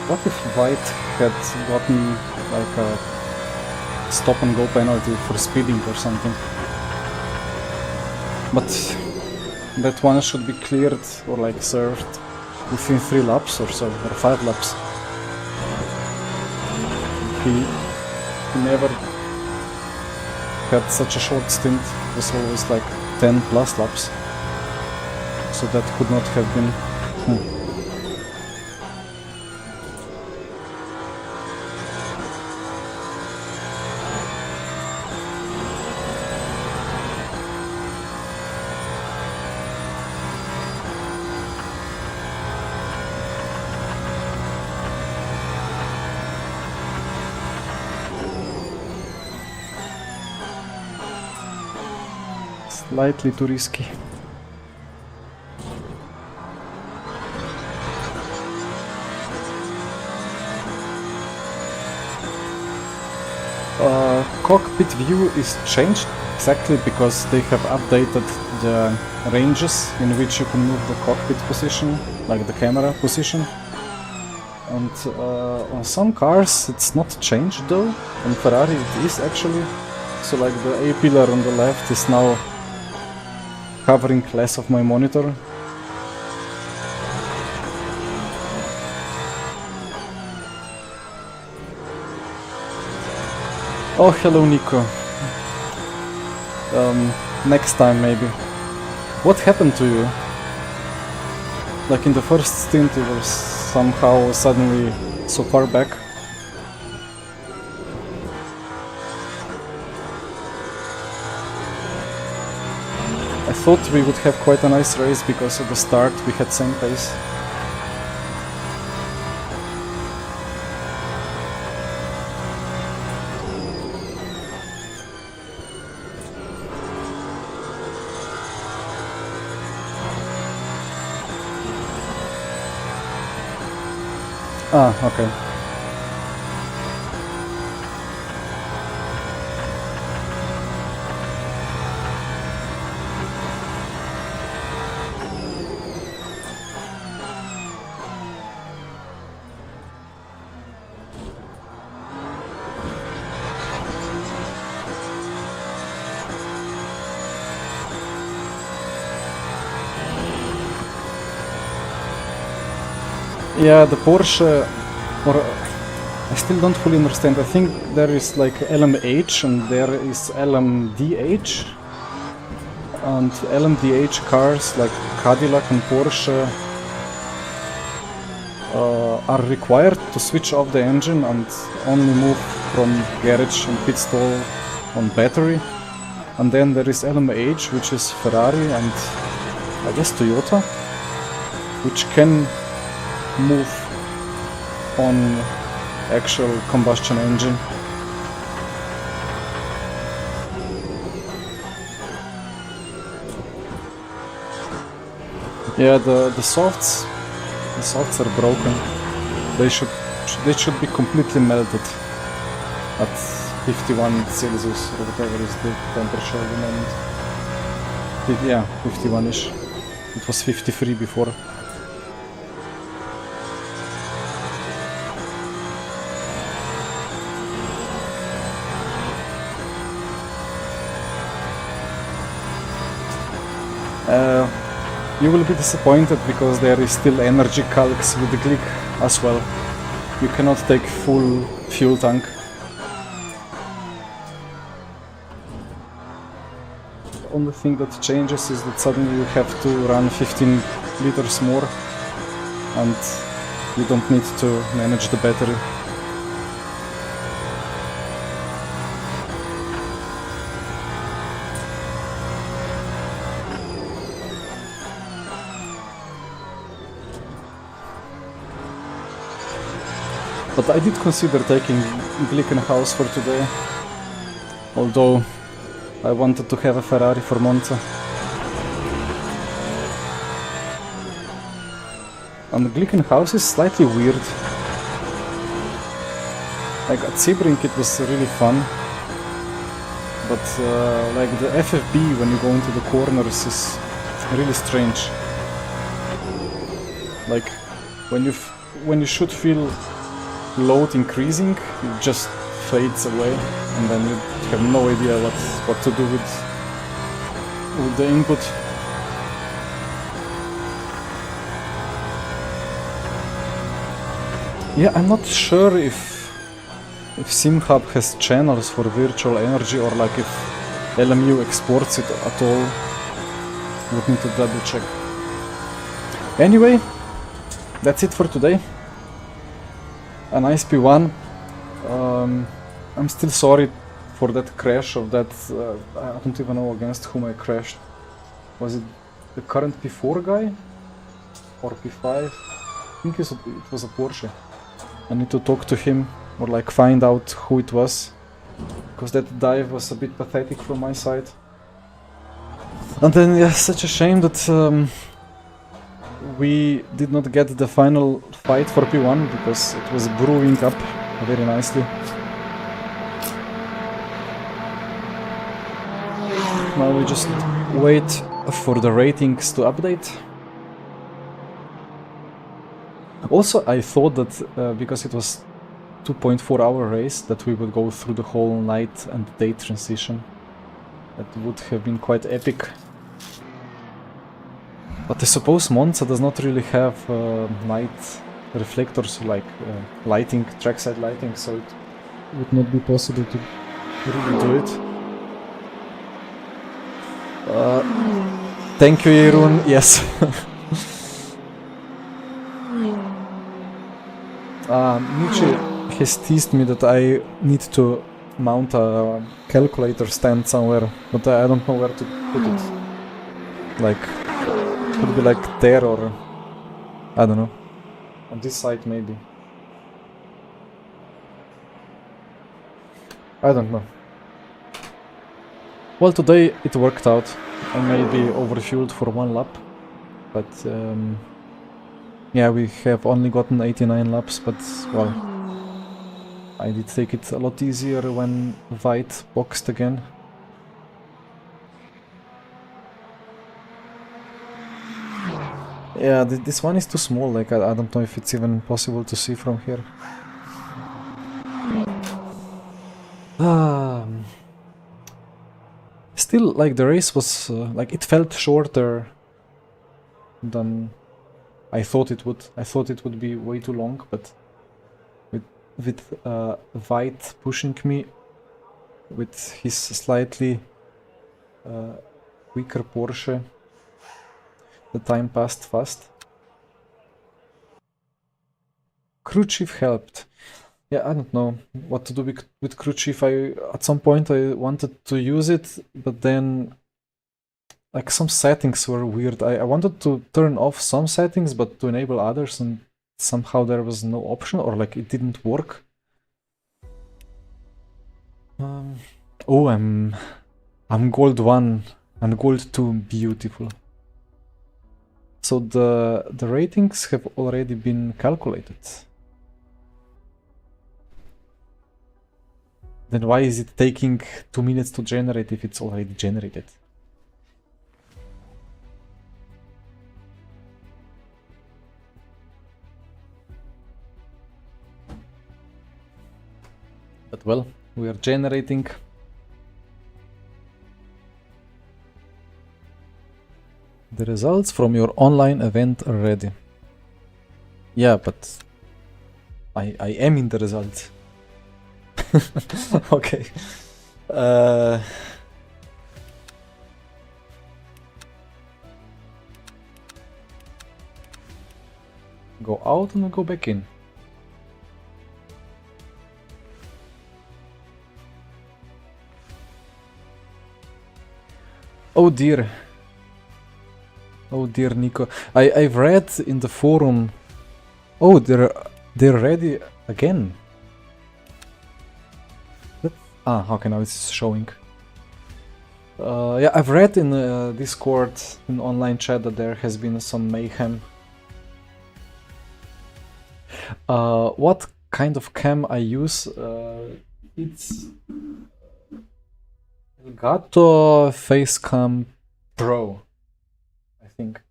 What if White had gotten like a stop and go penalty for speeding or something? But that one should be cleared or like served within 3 laps or so, or 5 laps. He never had such a short stint, it was always like 10 plus laps. So that could not have been... Slightly too risky. Cockpit view is changed exactly because they have updated the ranges in which you can move the cockpit position, like the camera position. And on some cars it's not changed though. On Ferrari it is actually. So like the A pillar on the left is now covering less of my monitor. Oh, hello Nico. Next time maybe. What happened to you? Like in the first stint it was somehow suddenly so far back. I thought we would have quite a nice race because at the start we had same pace. Ah, okay. Yeah, the Porsche, or I still don't fully understand. I think there is like LMH and there is LMDH. And LMDH cars like Cadillac and Porsche are required to switch off the engine and only move from garage and pit stall on battery. And then there is LMH, which is Ferrari and I guess Toyota, which can move on actual combustion engine. Yeah, the softs are broken. They should be completely melted at 51 Celsius or whatever is the temperature at the moment. Yeah, 51ish. It was 53 before. You will be disappointed because there is still energy calcs with the Glick as well. You cannot take full fuel tank. The only thing that changes is that suddenly you have to run 15 liters more and you don't need to manage the battery. But I did consider taking Glickenhaus for today, although I wanted to have a Ferrari for Monza. And Glickenhaus is slightly weird. Like at Sebring it was really fun, but like the FFB when you go into the corners is really strange. Like when you should feel load increasing, it just fades away, and then you have no idea what to do with the input. Yeah, I'm not sure if SimHub has channels for virtual energy or like if LMU exports it at all. Would need to double check. Anyway, that's it for today. A nice P1. I'm still sorry for that crash of that, I don't even know against whom I crashed. Was it the current P4 guy? Or P5? I think it was a Porsche. I need to talk to him or like find out who it was. Because that dive was a bit pathetic from my side. And then yeah, such a shame that we did not get the final fight for P1 because it was brewing up very nicely. Now we just wait for the ratings to update. Also, I thought that because it was 2.4 hour race that we would go through the whole night and day transition. That would have been quite epic. But I suppose Monza does not really have night reflectors like lighting, trackside lighting, so it would not be possible to really do it. Thank you, Jeroen. Yes. Nietzsche has teased me that I need to mount a calculator stand somewhere, but I don't know where to put it. Like, could be like there or I don't know. On this side maybe. I don't know. Well, today it worked out. I may be overfueled for one lap, but yeah, we have only gotten 89 laps, but well, I did take it a lot easier when White boxed again. Yeah, this one is too small, like I don't know if it's even possible to see from here. Still, like the race was, like it felt shorter than I thought it would. I thought it would be way too long, but with White pushing me with his slightly weaker Porsche, the time passed fast. Crew chief helped. Yeah, I don't know what to do with crew chief. At some point I wanted to use it, but then like some settings were weird. I wanted to turn off some settings, but to enable others, and somehow there was no option, or like it didn't work. Oh, I'm gold 1 and gold 2, beautiful. So the ratings have already been calculated. Then why is it taking 2 minutes to generate if it's already generated? But well, we are generating. The results from your online event are ready. Yeah, but I am in the results. Okay. Go out and go back in. Oh dear. Oh dear, Nico. I've read in the forum. Oh, they're ready again. Okay, now it's showing. Yeah, I've read in Discord, in online chat, that there has been some mayhem. What kind of cam I use? It's Elgato Facecam Pro, I think.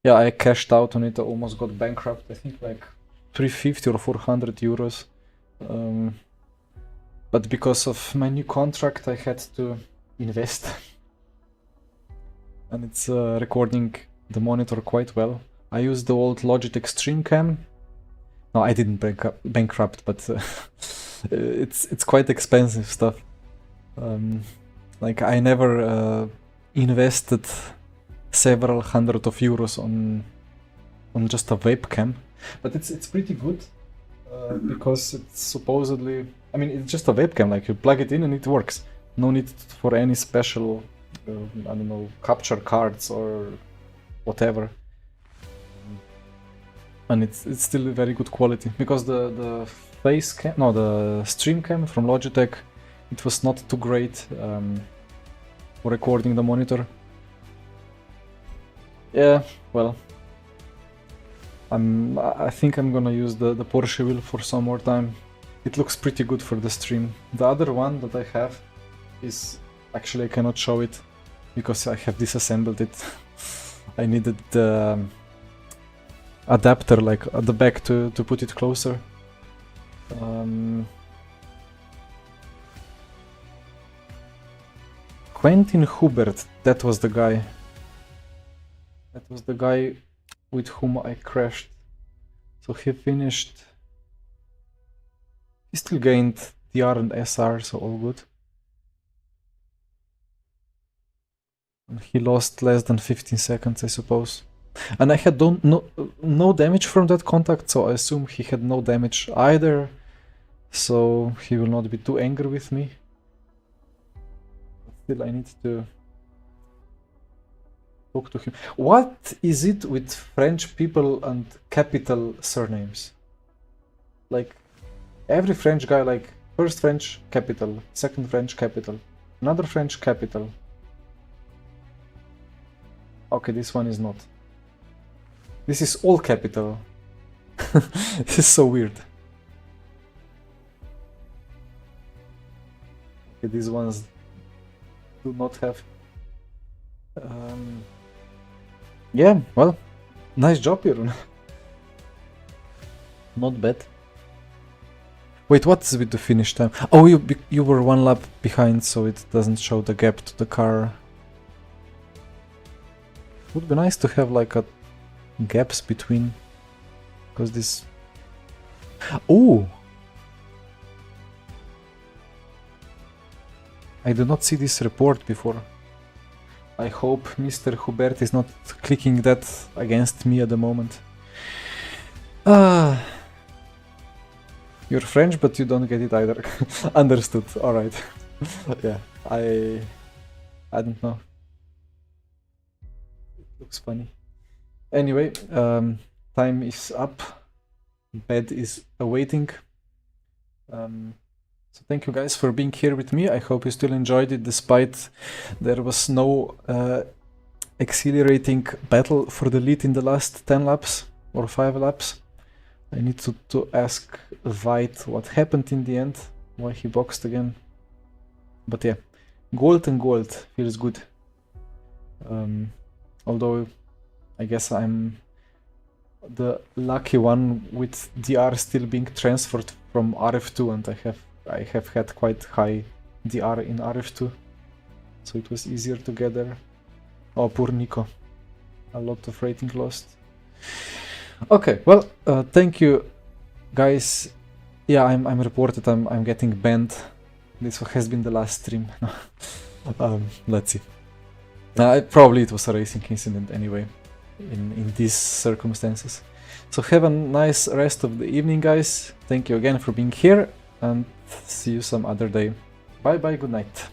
Yeah, I cashed out on it. I almost got bankrupt. I think like 350 or 400 euros. But because of my new contract, I had to invest. And it's recording the monitor quite well. I used the old Logitech Stream Cam. No, I didn't bankrupt, but it's quite expensive stuff. Like I never invested several hundred of euros on just a webcam, but it's pretty good because it's supposedly, I mean, it's just a webcam. Like you plug it in and it works. No need for any special, I don't know, capture cards or whatever. And it's still very good quality, because the face cam, no, the stream cam from Logitech, it was not too great for recording the monitor. Yeah, well, I think I'm gonna use the Porsche wheel for some more time. It looks pretty good for the stream. The other one that I have is, actually I cannot show it because I have disassembled it. I needed the adapter like at the back to put it closer. Quentin Hubert, that was the guy. That was the guy with whom I crashed. So he finished. He still gained DR and SR, so all good. And he lost less than 15 seconds, I suppose. And I had no damage from that contact, so I assume he had no damage either. So he will not be too angry with me. Still, I need to talk to him. What is it with French people and capital surnames? Like, every French guy, like, first French capital, second French capital, another French capital. Okay, this one is not. This is all capital. This is so weird. Okay, these ones do not have. Yeah, well, nice job, Jeroen. Not bad. Wait, what's with the finish time? Oh, you were one lap behind, so it doesn't show the gap to the car. Would be nice to have like a gaps between, because this. Oh, I did not see this report before. I hope Mr. Hubert is not clicking that against me at the moment. You're French, but you don't get it either. Understood. All right. Yeah, I don't know. It looks funny. Anyway, time is up. Bed is awaiting. So thank you guys for being here with me. I hope you still enjoyed it, despite there was no exhilarating battle for the lead in the last 10 laps or 5 laps. I need to ask Veit what happened in the end, why he boxed again. But yeah, gold and gold feels good. Although I guess I'm the lucky one with DR still being transferred from RF2, and I have had quite high DR in RF2, so it was easier to get there. Oh, poor Nico. A lot of rating lost. Okay, well, thank you guys. Yeah, I'm reported I'm getting banned. This has been the last stream. Let's see. Probably it was a racing incident anyway, in these circumstances. So have a nice rest of the evening, guys. Thank you again for being here, and see you some other day. Bye bye, good night.